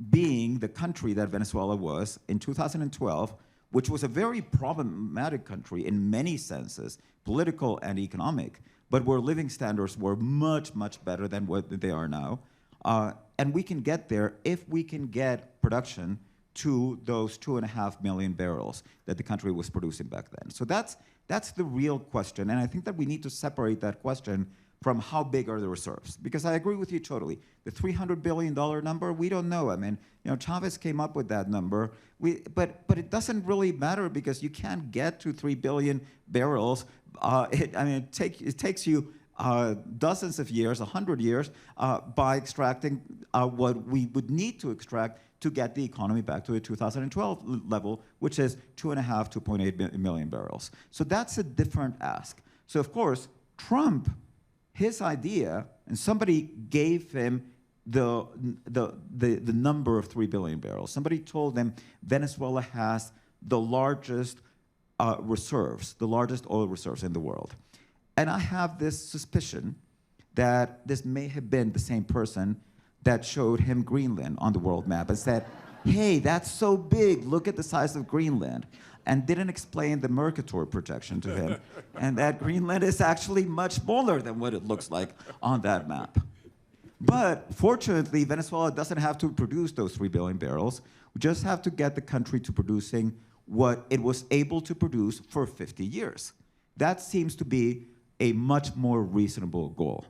being the country that Venezuela was in 2012, which was a very problematic country in many senses, political and economic, but where living standards were much, much better than what they are now. And we can get there if we can get production to those 2.5 million barrels that the country was producing back then. So that's the real question, and I think that we need to separate that question from how big are the reserves. Because I agree with you totally. The $300 billion number, we don't know. I mean, Chavez came up with that number, but it doesn't really matter because you can't get to 3 billion barrels. It takes you dozens of years, 100 years, by extracting what we would need to extract to get the economy back to a 2012 level, which is 2.8 million barrels. So that's a different ask. So of course, Trump, his idea, and somebody gave him the number of 3 billion barrels. Somebody told him Venezuela has the largest reserves, the largest oil reserves in the world. And I have this suspicion that this may have been the same person that showed him Greenland on the world map and said, hey, that's so big, look at the size of Greenland, and didn't explain the Mercator projection to him, and that Greenland is actually much smaller than what it looks like on that map. But fortunately, Venezuela doesn't have to produce those 3 billion barrels. We just have to get the country to producing what it was able to produce for 50 years. That seems to be a much more reasonable goal.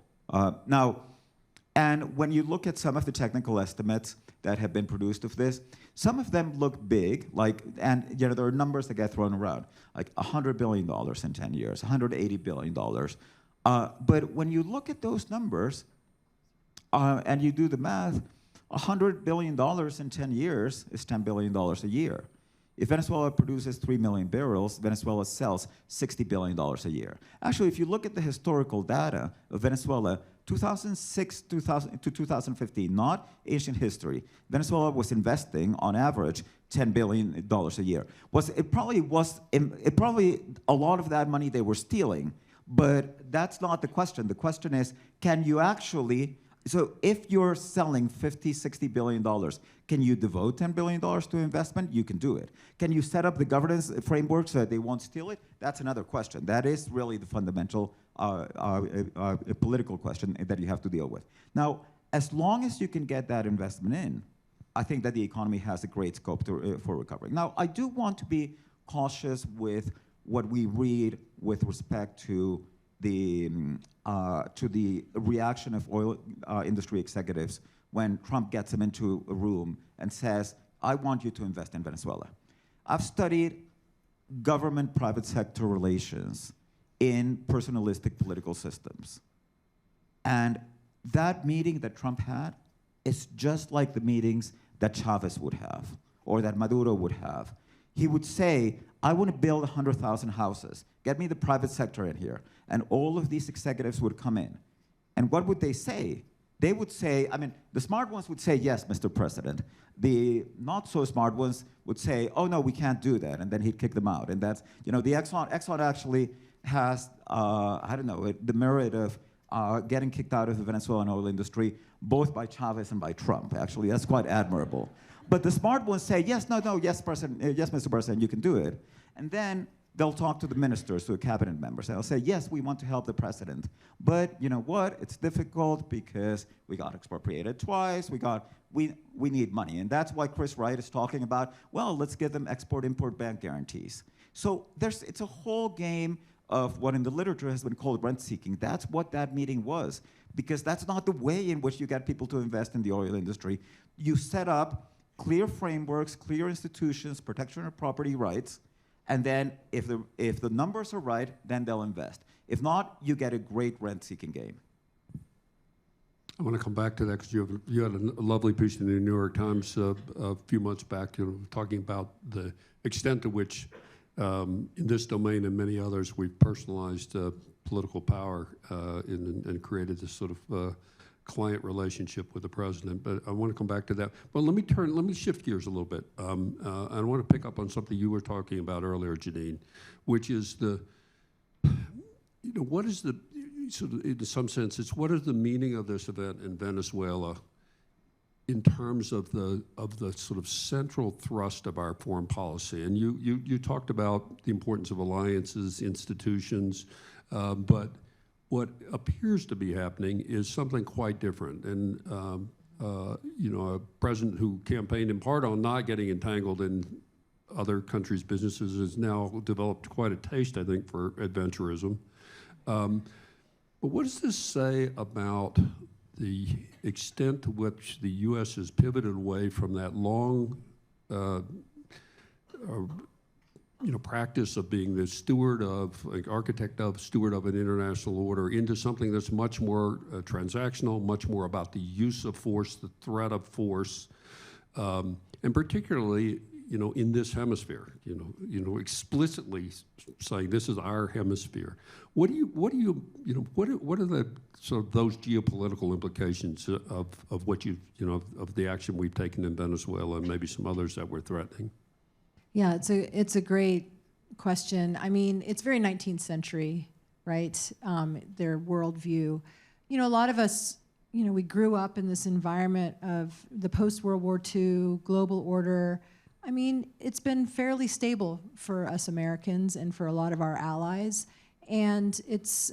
And when you look at some of the technical estimates that have been produced of this, some of them look big, and there are numbers that get thrown around, like $100 billion in 10 years, $180 billion. But when you look at those numbers, and you do the math, $100 billion in 10 years is $10 billion a year. If Venezuela produces 3 million barrels, Venezuela sells $60 billion a year. Actually, if you look at the historical data of Venezuela, 2006 to 2015, not ancient history, Venezuela was investing, on average, $10 billion a year. Probably a lot of that money they were stealing, but that's not the question. The question is, can you actually, so if you're selling $50, $60 billion, can you devote $10 billion to investment? You can do it. Can you set up the governance framework so that they won't steal it? That's another question. That is really the fundamental political question that you have to deal with. Now, as long as you can get that investment in, I think that the economy has a great scope for recovery. Now, I do want to be cautious with what we read with respect to the reaction of oil industry executives when Trump gets them into a room and says, I want you to invest in Venezuela. I've studied government-private sector relations in personalistic political systems. And that meeting that Trump had is just like the meetings that Chavez would have or that Maduro would have. He would say, I want to build 100,000 houses. Get me the private sector in here. And all of these executives would come in. And what would they say? They would say, I mean, the smart ones would say, yes, Mr. President. The not so smart ones would say, oh, no, we can't do that. And then he'd kick them out. And that's, the Exxon actually has, I don't know, the merit of getting kicked out of the Venezuelan oil industry, both by Chavez and by Trump. Actually, that's quite admirable. But the smart ones say, yes, yes, President, yes, Mr. President, you can do it. And then they'll talk to the ministers, to the cabinet members, and they'll say, yes, we want to help the president. But you know what? It's difficult because we got expropriated twice, we need money. And that's why Chris Wright is talking about, well, let's give them export-import bank guarantees. So it's a whole game of what in the literature has been called rent-seeking. That's what that meeting was, because that's not the way in which you get people to invest in the oil industry. You set up clear frameworks, clear institutions, protection of property rights, and then if the numbers are right, then they'll invest. If not, you get a great rent-seeking game. I want to come back to that because you had a lovely piece in the New York Times a few months back, talking about the extent to which, in this domain and many others, we've personalized political power and created this sort of client relationship with the president. But I want to come back to that. But let me shift gears a little bit. I want to pick up on something you were talking about earlier, Janine, which is what is the, sort of, in some sense, what is the meaning of this event in Venezuela in terms of the sort of central thrust of our foreign policy? And you talked about the importance of alliances, institutions, but what appears to be happening is something quite different. And a president who campaigned in part on not getting entangled in other countries' businesses has now developed quite a taste, I think, for adventurism. But what does this say about the extent to which the U.S. has pivoted away from that long practice of being the architect of an international order into something that's much more transactional, much more about the use of force, the threat of force, and particularly, in this hemisphere, explicitly saying this is our hemisphere. What are the sort of those geopolitical implications of what of the action we've taken in Venezuela and maybe some others that we're threatening? Yeah, it's a great question. I mean, it's very 19th century, right? Their worldview. A lot of us you know, we grew up in this environment of the post-World War II global order. I mean, it's been fairly stable for us Americans and for a lot of our allies. And it's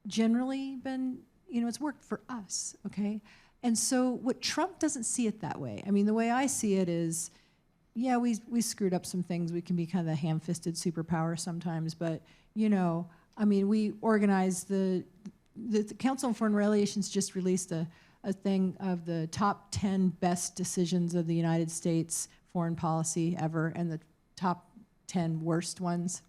generally been, you know, it's worked for us, okay? And so what Trump doesn't see it that way. I mean, the way I see it is, yeah, we screwed up some things. We can be kind of the ham-fisted superpower sometimes, but, you know, I mean, we organized the Council on Foreign Relations just released a thing of the top 10 best decisions of the United States foreign policy ever and the top 10 worst ones.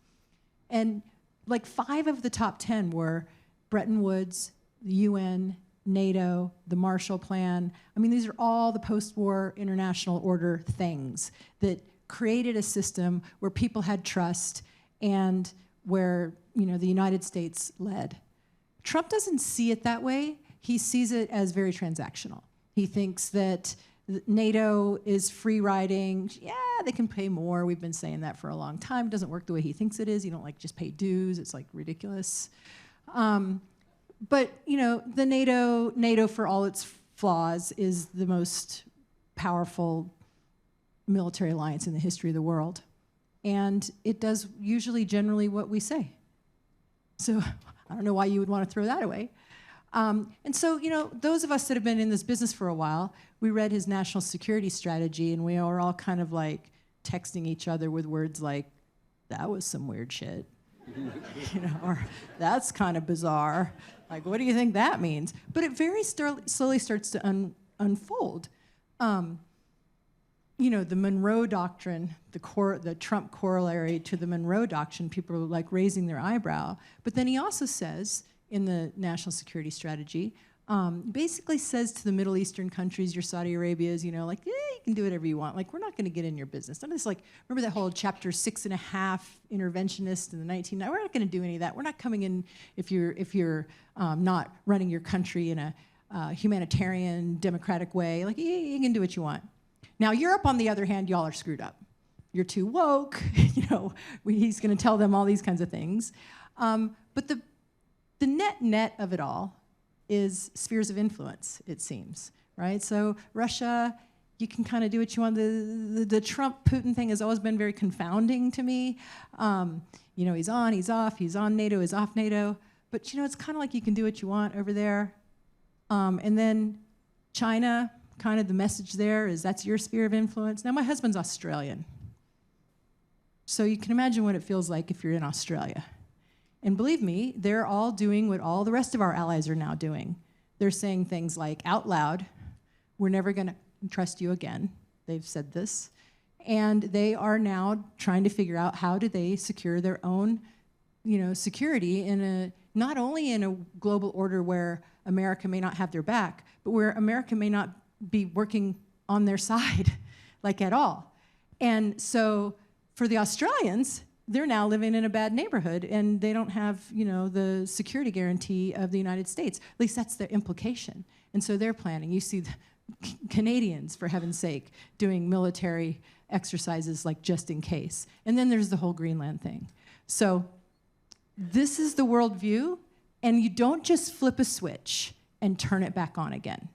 And like 5 of the top 10 were Bretton Woods, the UN, NATO, the Marshall Plan. I mean, these are all the post-war international order things that created a system where people had trust and where, you know, the United States led. Trump doesn't see it that way. He sees it as very transactional. He thinks that NATO is free riding. Yeah, they can pay more. We've been saying that for a long time. It doesn't work the way he thinks it is. You don't like just pay dues. It's like ridiculous. But you know, the NATO for all its flaws is the most powerful military alliance in the history of the world. And it does usually generally what we say. So I don't know why you would want to throw that away. And so, you know, those of us that have been in this business for a while, we read his national security strategy and we were all kind of like texting each other with words like, that was some weird shit. You know, or that's kind of bizarre. Like, what do you think that means? But it very slowly starts to unfold. You know, the Monroe Doctrine, the Trump corollary to the Monroe Doctrine, people are like raising their eyebrow. But then he also says in the national security strategy, basically says to the Middle Eastern countries, your Saudi Arabias, you know, like, yeah, you can do whatever you want. Like, we're not going to get in your business. None of this, like, remember that whole chapter 6.5 interventionist in the 1990s? We're not going to do any of that. We're not coming in if you're not running your country in a humanitarian, democratic way. Like, you can do what you want. Now, Europe, on the other hand, y'all are screwed up. You're too woke. You know, he's going to tell them all these kinds of things. But the net of it all is spheres of influence, it seems, right? So Russia, you can kind of do what you want. The Trump-Putin thing has always been very confounding to me. You know, he's on, he's off, he's on NATO, he's off NATO. But, you know, it's kind of like you can do what you want over there. And then China, kind of the message there is that's your sphere of influence. Now, my husband's Australian. So you can imagine what it feels like if you're in Australia. And believe me, they're all doing what all the rest of our allies are now doing. They're saying things like, out loud, we're never going to trust you again. They've said this. And they are now trying to figure out how do they secure their own, you know, security in a, not only in a global order where America may not have their back, but where America may not be working on their side, like at all. And so for the Australians, they're now living in a bad neighborhood and they don't have, you know, the security guarantee of the United States. At least that's the implication. And so they're planning. You see the Canadians, for heaven's sake, doing military exercises like just in case. And then there's the whole Greenland thing. So this is the worldview, and you don't just flip a switch and turn it back on again.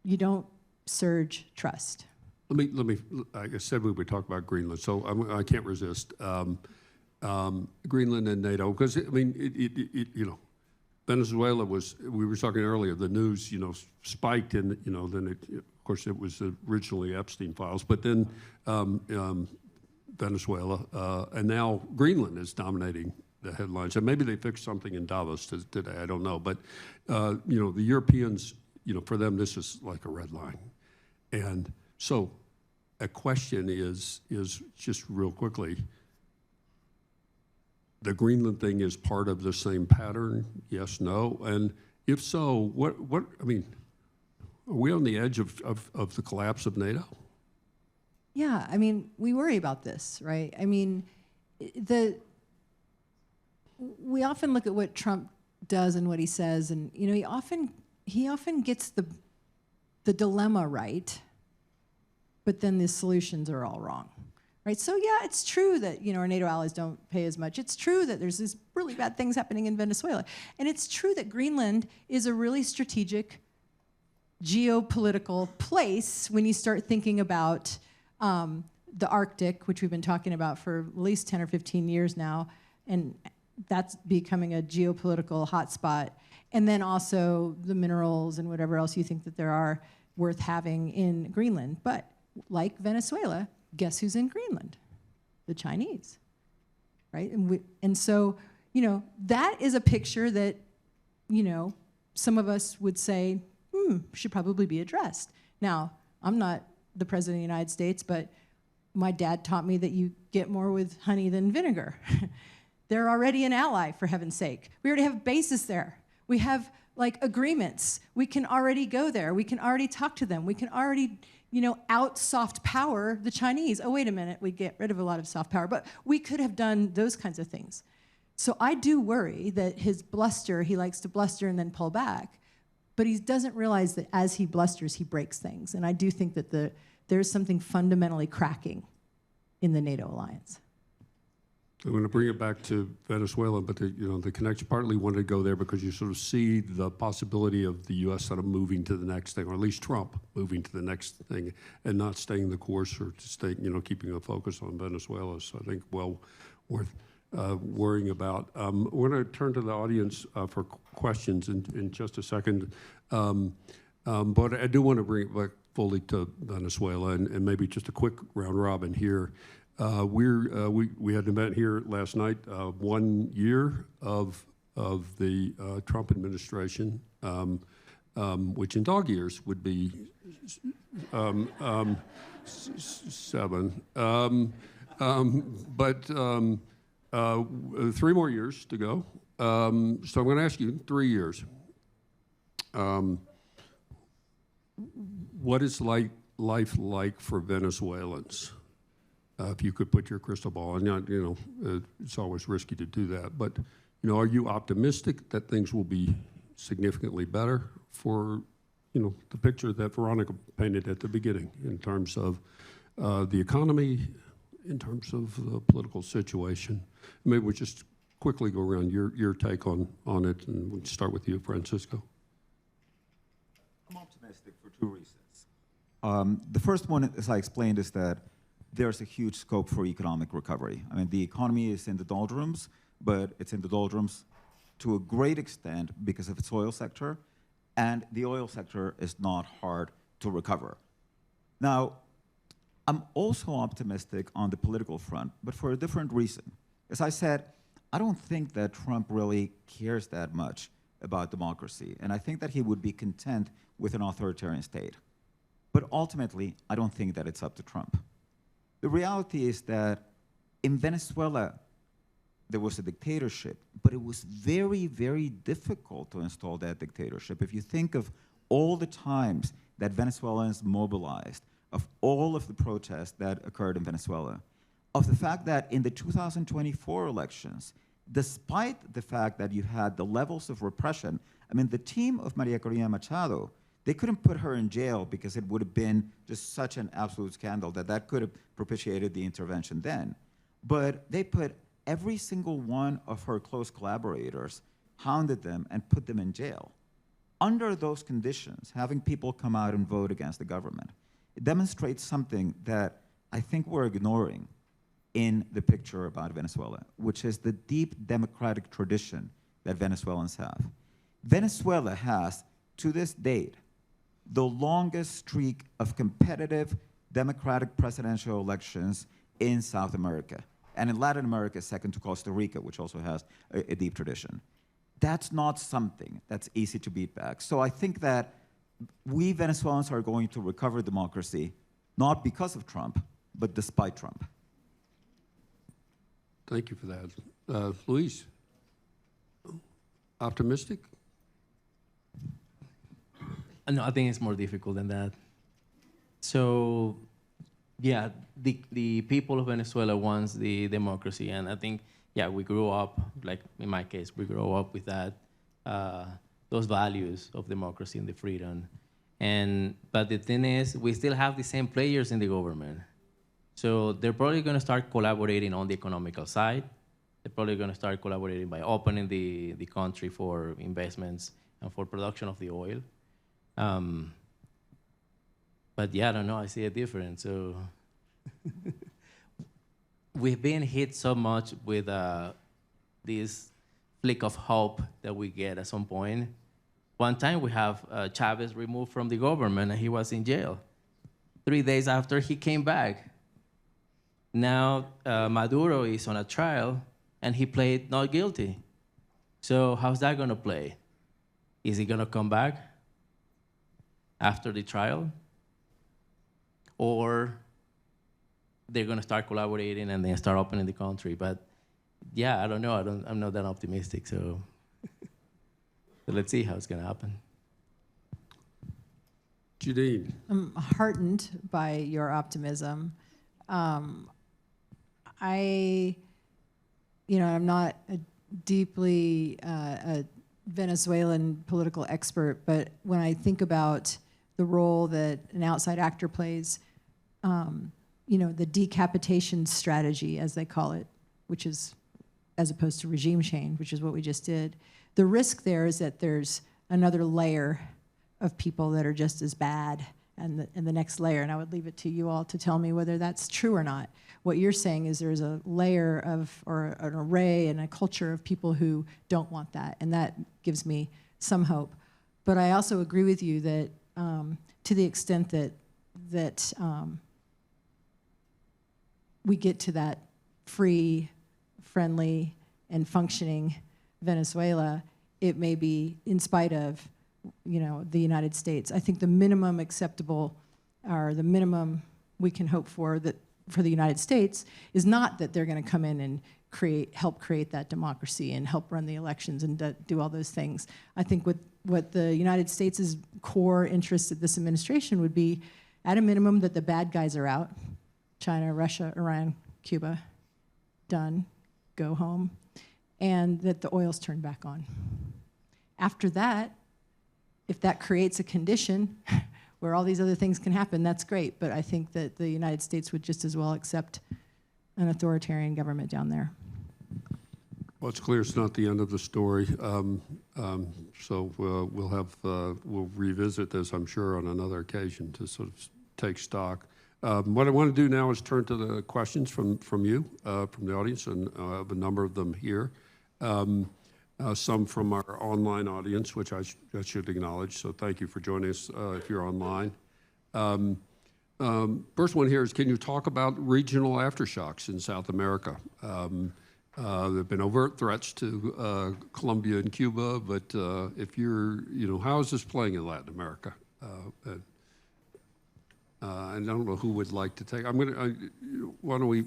You don't surge trust. Let me. I said we would talk about Greenland, so I can't resist. Greenland and NATO, because I mean, you know, Venezuela was. We were talking earlier. The news, you know, spiked, and you know, then of course it was originally Epstein files, but then Venezuela, and now Greenland is dominating the headlines. And maybe they fixed something in Davos today. I don't know, but you know, the Europeans, you know, for them this is like a red line, and so a question is just real quickly. The Greenland thing is part of the same pattern, yes, no? And if so, what I mean, are we on the edge of the collapse of NATO? Yeah, I mean, we worry about this, right? I mean, we often look at what Trump does and what he says, and you know, he often gets the dilemma right, but then the solutions are all wrong. Right? So yeah, it's true that, you know, our NATO allies don't pay as much. It's true that there's these really bad things happening in Venezuela. And it's true that Greenland is a really strategic geopolitical place when you start thinking about the Arctic, which we've been talking about for at least 10 or 15 years now, and that's becoming a geopolitical hotspot. And then also the minerals and whatever else you think that there are worth having in Greenland. But like Venezuela, guess who's in Greenland? The Chinese, right? And so, you know, that is a picture that, you know, some of us would say, should probably be addressed. Now, I'm not the president of the United States, but my dad taught me that you get more with honey than vinegar. They're already an ally, for heaven's sake. We already have bases there. We have like agreements. We can already go there. We can already talk to them. We can already, you know, out soft power the Chinese. Oh, wait a minute, we get rid of a lot of soft power, but we could have done those kinds of things. So I do worry that his bluster, he likes to bluster and then pull back, but he doesn't realize that as he blusters, he breaks things. And I do think that there's something fundamentally cracking in the NATO alliance. I'm going to bring it back to Venezuela, but the connection partly wanted to go there because you sort of see the possibility of the U.S. sort of moving to the next thing, or at least Trump moving to the next thing, and not staying the course or to stay, keeping a focus on Venezuela. So I think well worth worrying about. We're going to turn to the audience for questions in just a second, but I do want to bring it back fully to Venezuela and maybe just a quick round robin here. We had an event here last night, 1 year of the Trump administration, which in dog years would be 7. But 3 more years to go. So I'm going to ask you, 3 years. What is life like for Venezuelans? If you could put your crystal ball, and it's always risky to do that, but are you optimistic that things will be significantly better for the picture that Veronica painted at the beginning in terms of the economy, in terms of the political situation? Maybe we'll just quickly go around your take on it, and we'll start with you, Francisco. I'm optimistic for 2 reasons. The first one, as I explained, is that there's a huge scope for economic recovery. I mean, the economy is in the doldrums, but it's in the doldrums to a great extent because of its oil sector, and the oil sector is not hard to recover. Now, I'm also optimistic on the political front, but for a different reason. As I said, I don't think that Trump really cares that much about democracy, and I think that he would be content with an authoritarian state. But ultimately, I don't think that it's up to Trump. The reality is that in Venezuela, there was a dictatorship, but it was very, very difficult to install that dictatorship. If you think of all the times that Venezuelans mobilized, of all of the protests that occurred in Venezuela, of the fact that in the 2024 elections, despite the fact that you had the levels of repression, I mean, the team of Maria Corina Machado, they couldn't put her in jail because it would have been just such an absolute scandal that could have propitiated the intervention then. But they put every single one of her close collaborators, hounded them, and put them in jail. Under those conditions, having people come out and vote against the government, it demonstrates something that I think we're ignoring in the picture about Venezuela, which is the deep democratic tradition that Venezuelans have. Venezuela has, to this date, the longest streak of competitive democratic presidential elections in South America. And in Latin America, second to Costa Rica, which also has a deep tradition. That's not something that's easy to beat back. So I think that we Venezuelans are going to recover democracy, not because of Trump, but despite Trump. Thank you for that. Luis, optimistic? No, I think it's more difficult than that. So, yeah, the people of Venezuela wants the democracy, and I think, yeah, we grew up, like in my case, we grew up with that, those values of democracy and the freedom. But the thing is, we still have the same players in the government. So they're probably going to start collaborating on the economical side. They're probably going to start collaborating by opening the country for investments and for production of the oil. But yeah, I don't know, I see a difference. So we've been hit so much with this flick of hope that we get at some point. One time we have Chavez removed from the government and he was in jail. 3 days after he came back. Now Maduro is on a trial and he played not guilty. So how's that gonna play? Is he gonna come back after the trial? Or they're gonna start collaborating and then start opening the country? But yeah, I don't know, I'm not that optimistic, so. So let's see how it's gonna happen. Janine. I'm heartened by your optimism. I'm not a deeply a Venezuelan political expert, but when I think about the role that an outside actor plays, the decapitation strategy, as they call it, which is as opposed to regime change, which is what we just did, the risk there is that there's another layer of people that are just as bad and the next layer, and I would leave it to you all to tell me whether that's true or not. What you're saying is there's a layer of, or an array and a culture of people who don't want that, and that gives me some hope. But I also agree with you that to the extent that we get to that free, friendly, and functioning Venezuela, it may be in spite of the United States. I think the minimum acceptable, or the minimum we can hope for the United States is not that they're going to come in and help create that democracy and help run the elections and do all those things. I think what the United States' core interest of this administration would be, at a minimum, that the bad guys are out. China, Russia, Iran, Cuba, done, go home, and that the oil's turned back on. After that, if that creates a condition where all these other things can happen, that's great, but I think that the United States would just as well accept an authoritarian government down there. Well, it's clear it's not the end of the story. So we'll revisit this, I'm sure, on another occasion to sort of take stock. What I want to do now is turn to the questions from you, from the audience, and I have a number of them here. Some from our online audience, which I should acknowledge, so thank you for joining us if you're online. First one here is, can you talk about regional aftershocks in South America? There have been overt threats to Colombia and Cuba, but if you're, how is this playing in Latin America? I don't know who would like to take. Why don't we?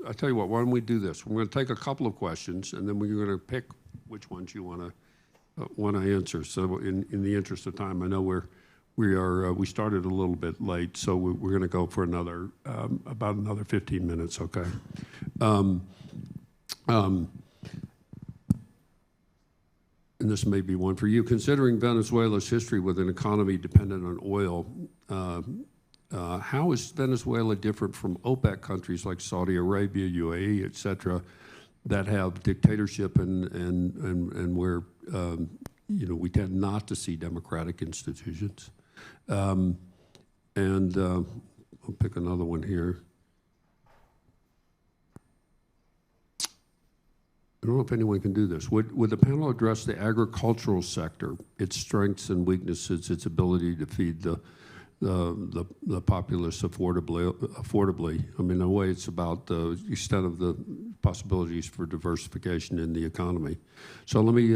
I tell you what. Why don't we do this? We're going to take a couple of questions, and then we're going to pick which ones you want to answer. So, in the interest of time, I know we started a little bit late, so we're going to go for about another 15 minutes. Okay. And this may be one for you. Considering Venezuela's history with an economy dependent on oil, how is Venezuela different from OPEC countries like Saudi Arabia, UAE, et cetera, that have dictatorship and where we tend not to see democratic institutions? I'll pick another one here. I don't know if anyone can do this. Would the panel address the agricultural sector, its strengths and weaknesses, its ability to feed the populace affordably? I mean, in a way, it's about the extent of the possibilities for diversification in the economy. So let me,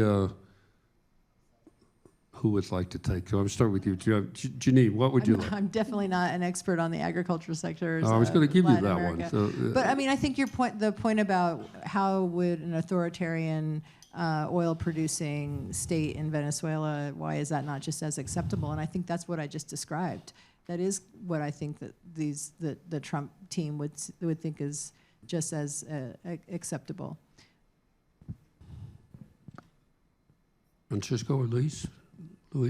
who would like to take? So I'll start with you. Janine, what would you like? I'm definitely not an expert on the agricultural sector. I was going to give Latin you that America. one. So, but I mean, I think the point about how would an authoritarian oil-producing state in Venezuela, why is that not just as acceptable? And I think that's what I just described. That is what I think that the Trump team would think is just as acceptable. Francisco or Luis? I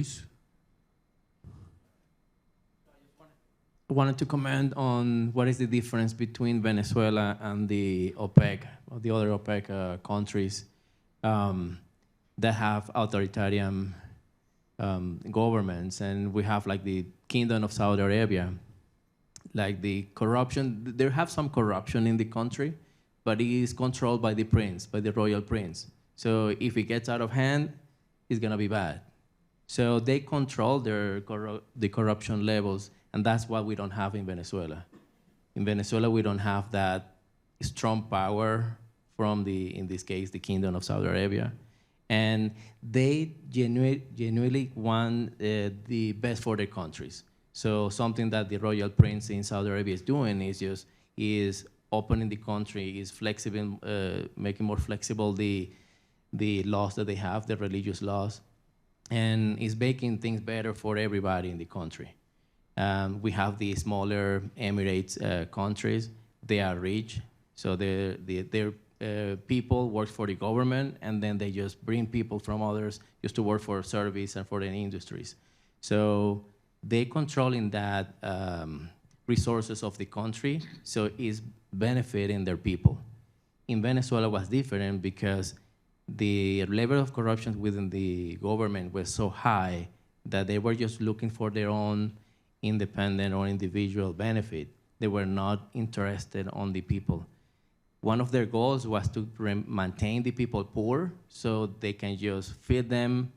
wanted to comment on what is the difference between Venezuela and the OPEC, or the other OPEC countries that have authoritarian governments, and we have like the Kingdom of Saudi Arabia. Like the corruption, there have some corruption in the country, but it is controlled by the prince, by the royal prince. So if it gets out of hand, it's gonna be bad. So they control the corruption levels, and that's what we don't have in Venezuela. In Venezuela, we don't have that strong power from in this case, the Kingdom of Saudi Arabia. And they genuinely want the best for their countries. So something that the royal prince in Saudi Arabia is doing is opening the country, is flexible, making more flexible the laws that they have, the religious laws, and is making things better for everybody in the country. We have the smaller Emirates countries. They are rich, so their people work for the government, and then they just bring people from others just to work for service and for the industries. So they controlling that resources of the country, so it's benefiting their people. In Venezuela was different because the level of corruption within the government was so high that they were just looking for their own independent or individual benefit. They were not interested on the people. One of their goals was to maintain the people poor so they can just feed them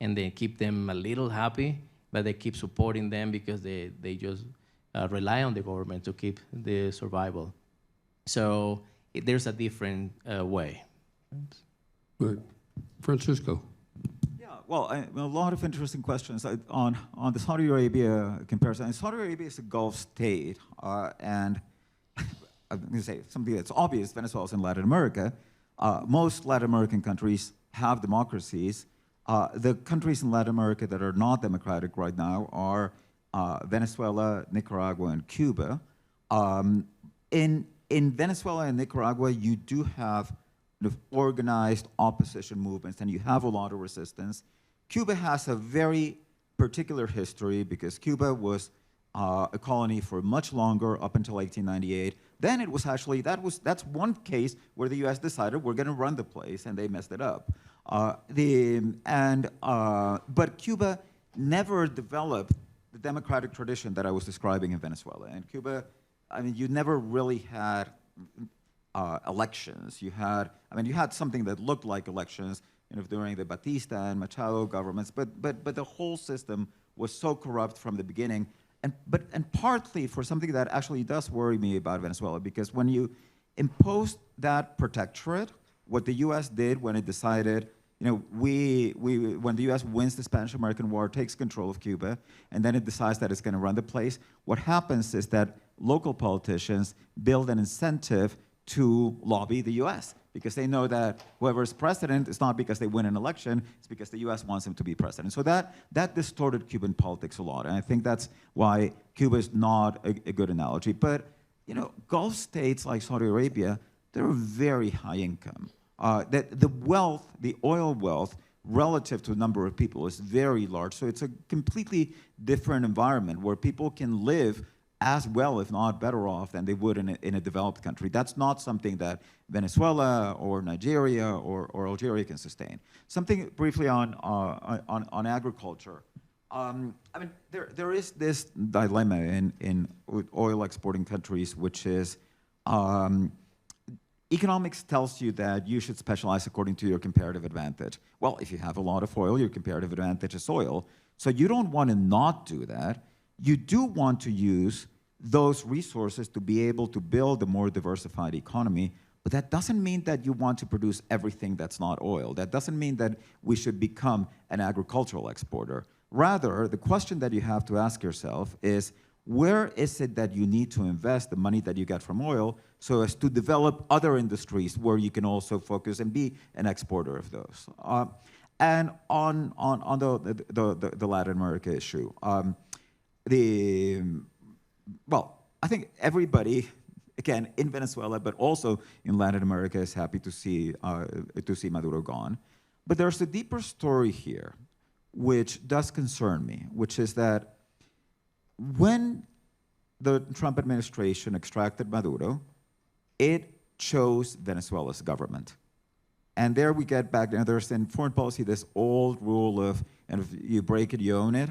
and then keep them a little happy, but they keep supporting them because they just rely on the government to keep the survival. So there's a different way. Good. Francisco. Yeah, well, a lot of interesting questions on the Saudi Arabia comparison. And Saudi Arabia is a Gulf state, and I'm going to say something that's obvious. Venezuela is in Latin America. Most Latin American countries have democracies. The countries in Latin America that are not democratic right now are Venezuela, Nicaragua, and Cuba. In Venezuela and Nicaragua, you do have organized opposition movements, and you have a lot of resistance. Cuba has a very particular history because Cuba was a colony for much longer, up until 1898. Then it was actually, that's one case where the US decided we're gonna run the place, and they messed it up. But Cuba never developed the democratic tradition that I was describing in Venezuela. And Cuba, I mean, you never really had elections. You had something that looked like elections, during the Batista and Machado governments, but the whole system was so corrupt from the beginning. And partly for something that actually does worry me about Venezuela, because when you impose that protectorate, what the U.S. did when it decided, when the U.S. wins the Spanish-American War, takes control of Cuba, and then it decides that it's going to run the place, what happens is that local politicians build an incentive to lobby the U.S. because they know that whoever is president is not because they win an election, it's because the U.S. wants them to be president. So that distorted Cuban politics a lot, and I think that's why Cuba is not a good analogy. But Gulf states like Saudi Arabia, they're very high income. The wealth, the oil wealth, relative to the number of people is very large. So it's a completely different environment where people can live as well, if not better off, than they would in a developed country. That's not something that Venezuela or Nigeria or Algeria can sustain. Something briefly on agriculture. There is this dilemma in oil exporting countries, which is economics tells you that you should specialize according to your comparative advantage. Well, if you have a lot of oil, your comparative advantage is oil. So you don't want to not do that. You do want to use those resources to be able to build a more diversified economy, but that doesn't mean that you want to produce everything that's not oil. That doesn't mean that we should become an agricultural exporter. Rather, the question that you have to ask yourself is, where is it that you need to invest the money that you get from oil so as to develop other industries where you can also focus and be an exporter of those? And on the Latin America issue, well, I think everybody, again, in Venezuela, but also in Latin America, is happy to see Maduro gone. But there's a deeper story here, which does concern me, which is that when the Trump administration extracted Maduro, it chose Venezuela's government. And there we get back, there's in foreign policy this old rule of and if you break it, you own it.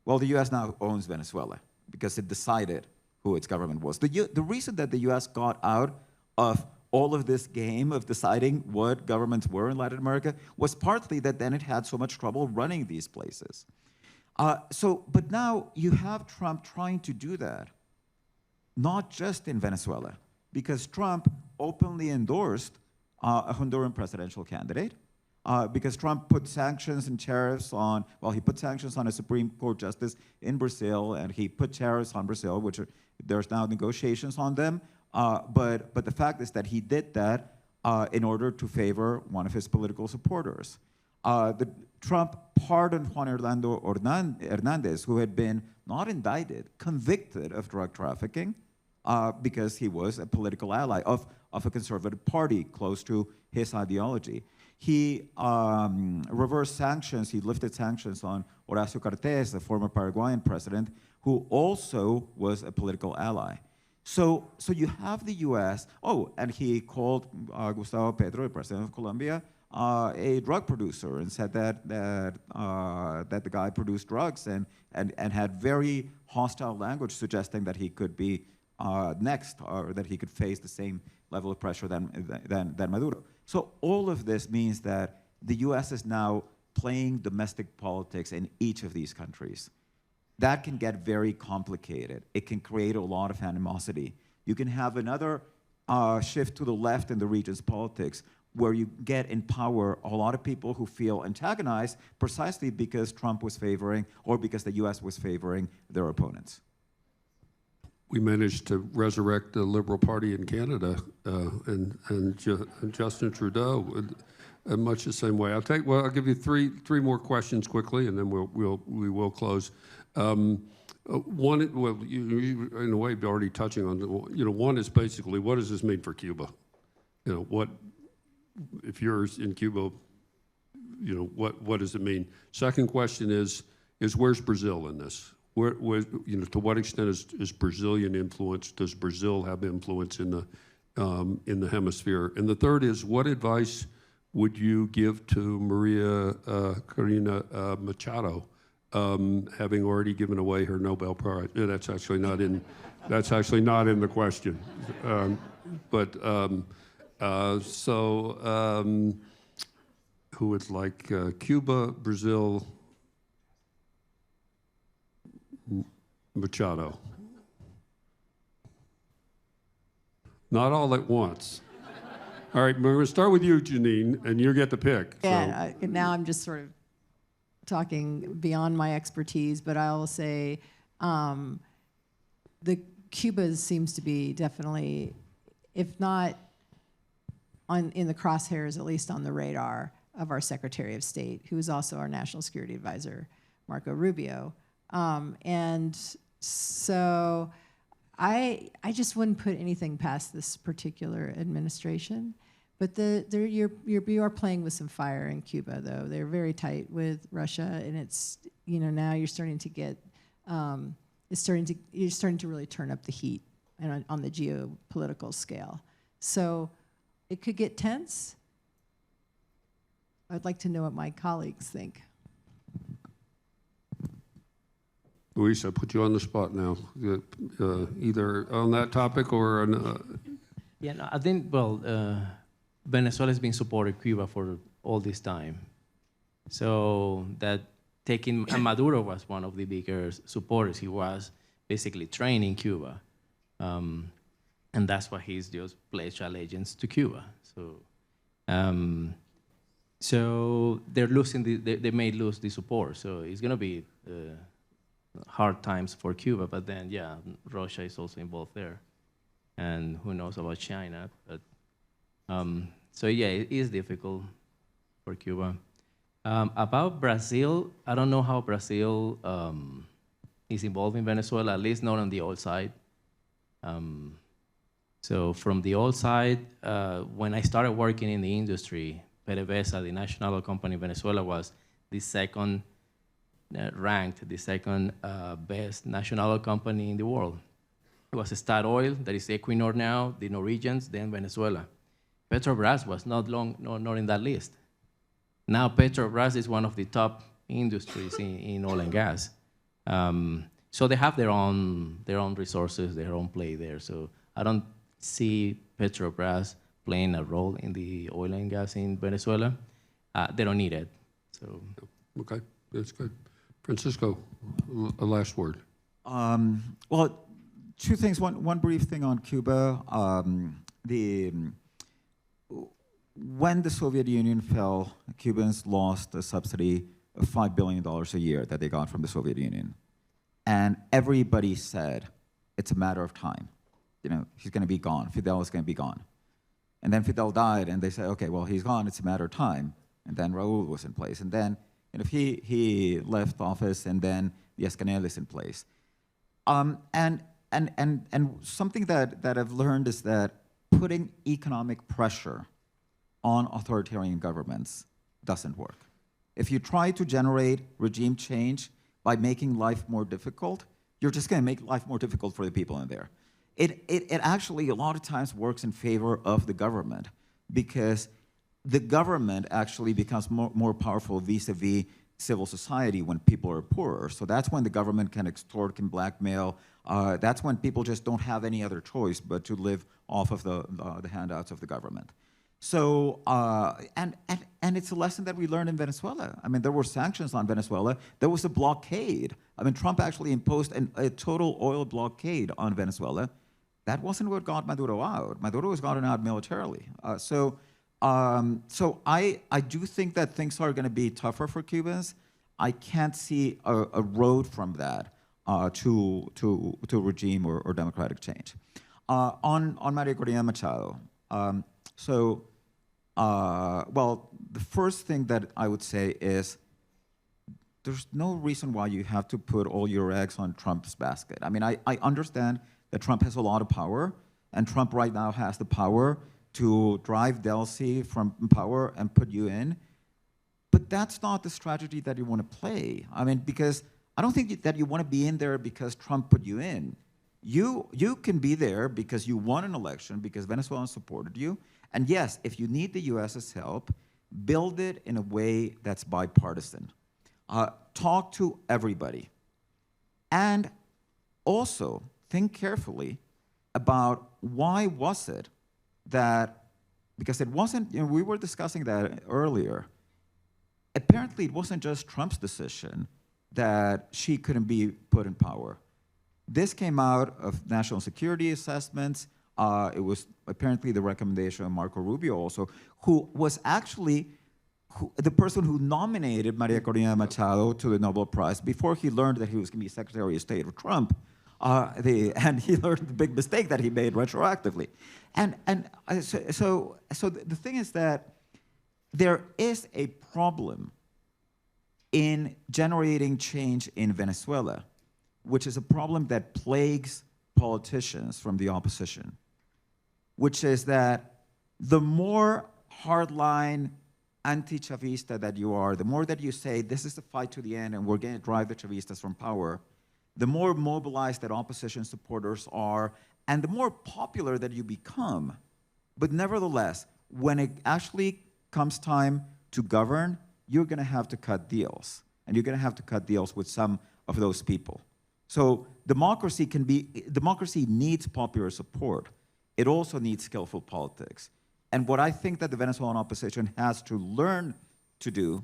Well, the U.S. now owns Venezuela because it decided who its government was. The reason that the U.S. got out of all of this game of deciding what governments were in Latin America was partly that then it had so much trouble running these places. But now you have Trump trying to do that, not just in Venezuela, because Trump openly endorsed a Honduran presidential candidate, because Trump put sanctions and tariffs on, well, he put sanctions on a Supreme Court justice in Brazil, and he put tariffs on Brazil, which there's now negotiations on them. But the fact is that he did that in order to favor one of his political supporters. Trump pardoned Juan Orlando Hernandez, who had been not indicted, convicted of drug trafficking, because he was a political ally of a conservative party close to his ideology. He reversed sanctions, he lifted sanctions on Horacio Cartes, the former Paraguayan president, who also was a political ally. So you have the US, and he called Gustavo Petro, the president of Colombia, a drug producer, and said that the guy produced drugs and had very hostile language suggesting that he could be next, or that he could face the same level of pressure than Maduro. So all of this means that the US is now playing domestic politics in each of these countries. That can get very complicated. It can create a lot of animosity. You can have another shift to the left in the region's politics, where you get in power a lot of people who feel antagonized precisely because Trump was favoring, or because the US was favoring their opponents. We managed to resurrect the Liberal Party in Canada, and Justin Trudeau, in much the same way. I'll give you three more questions quickly, and then we will close. One, well, you in a way, be already touching on. One is basically, what does this mean for Cuba? What if you're in Cuba? What does it mean? Second question is where's Brazil in this? Where to what extent is Brazilian influence? Does Brazil have influence in the hemisphere? And the third is, what advice would you give to Maria Corina Machado, having already given away her Nobel Prize? That's actually not in the question. Who would like Cuba, Brazil, Machado? Not all at once. All right, we're going to start with you, Janine, and you get to pick. Yeah, now I'm just sort of talking beyond my expertise, but I will say the Cuba seems to be definitely, if not in the crosshairs, at least on the radar of our Secretary of State, who is also our National Security Advisor, Marco Rubio. And so I just wouldn't put anything past this particular administration. But you are playing with some fire in Cuba, though. They're very tight with Russia, and it's now you're starting to get you're starting to really turn up the heat on the geopolitical scale. So it could get tense. I'd like to know what my colleagues think. Luis, I put you on the spot now, either on that topic or on. Yeah, no, I think, Venezuela has been supporting Cuba for all this time. So that and Maduro was one of the bigger supporters. He was basically training Cuba. And that's why he's just pledged allegiance to Cuba. So they're losing they may lose the support. So it's going to be hard times for Cuba. But then, yeah, Russia is also involved there. And who knows about China. But so yeah, it is difficult for Cuba. About Brazil, I don't know how Brazil is involved in Venezuela, at least not on the oil side. So from the oil side, when I started working in the industry, PDVSA, the national oil company in Venezuela, was the second ranked, the second best national oil company in the world. It was Statoil, that is Equinor now, the Norwegians, then Venezuela. Petrobras was not in that list. Now Petrobras is one of the top industries in oil and gas. So they have their own resources, their own play there. So I don't see Petrobras playing a role in the oil and gas in Venezuela. They don't need it. So Okay, that's good. Francisco, a last word. Well, two things. One brief thing on Cuba. When the Soviet Union fell, Cubans lost a subsidy of $5 billion a year that they got from the Soviet Union. And everybody said, it's a matter of time. You know, he's going to be gone. Fidel is going to be gone. And then Fidel died, and they said, okay, well, he's gone. It's a matter of time. And then Raúl was in place. And then he left office, and then Díaz-Canel is in place. And something that I've learned is that putting economic pressure on authoritarian governments doesn't work. If you try to generate regime change by making life more difficult, you're just going to make life more difficult for the people in there. It actually a lot of times works in favor of the government, because the government actually becomes more powerful vis-a-vis civil society when people are poorer. So that's when the government can extort, can blackmail. That's when people just don't have any other choice but to live off of the handouts of the government. So, and it's a lesson that we learned in Venezuela. I mean, there were sanctions on Venezuela. There was a blockade. I mean, Trump actually imposed a total oil blockade on Venezuela. That wasn't what got Maduro out. Maduro was gotten out militarily. So I do think that things are going to be tougher for Cubans. I can't see a road from that to regime or democratic change. On Maria Corina Machado. Well, the first thing that I would say is there's no reason why you have to put all your eggs on Trump's basket. I mean, I understand that Trump has a lot of power, and Trump right now has the power to drive Delcy from power and put you in. But that's not the strategy that you want to play. I mean, because I don't think that you want to be in there because Trump put you in. You can be there because you won an election, because Venezuelans supported you. And yes, if you need the US's help, build it in a way that's bipartisan. Talk to everybody. And also think carefully about why was it that, because it wasn't, we were discussing that earlier. Apparently it wasn't just Trump's decision that she couldn't be put in power. This came out of national security assessments. It was apparently the recommendation of Marco Rubio also, who was actually the person who nominated Maria Corina Machado to the Nobel Prize before he learned that he was going to be Secretary of State of Trump. And he learned the big mistake that he made retroactively. So the thing is that there is a problem in generating change in Venezuela, which is a problem that plagues politicians from the opposition, which is that the more hardline anti-Chavista that you are, the more that you say, this is the fight to the end and we're going to drive the Chavistas from power, the more mobilized that opposition supporters are, and the more popular that you become. But nevertheless, when it actually comes time to govern, you're going to have to cut deals. And you're going to have to cut deals with some of those people. So democracy needs popular support. It also needs skillful politics. And what I think that the Venezuelan opposition has to learn to do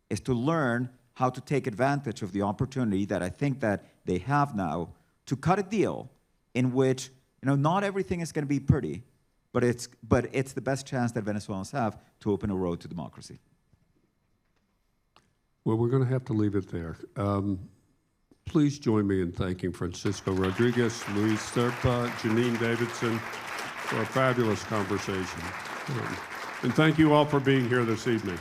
is to learn how to take advantage of the opportunity that I think that they have now to cut a deal in which, not everything is going to be pretty, but it's the best chance that Venezuelans have to open a road to democracy. Well, we're going to have to leave it there. Please join me in thanking Francisco Rodriguez, Luis Serpa, Janine Davidson for a fabulous conversation. And thank you all for being here this evening.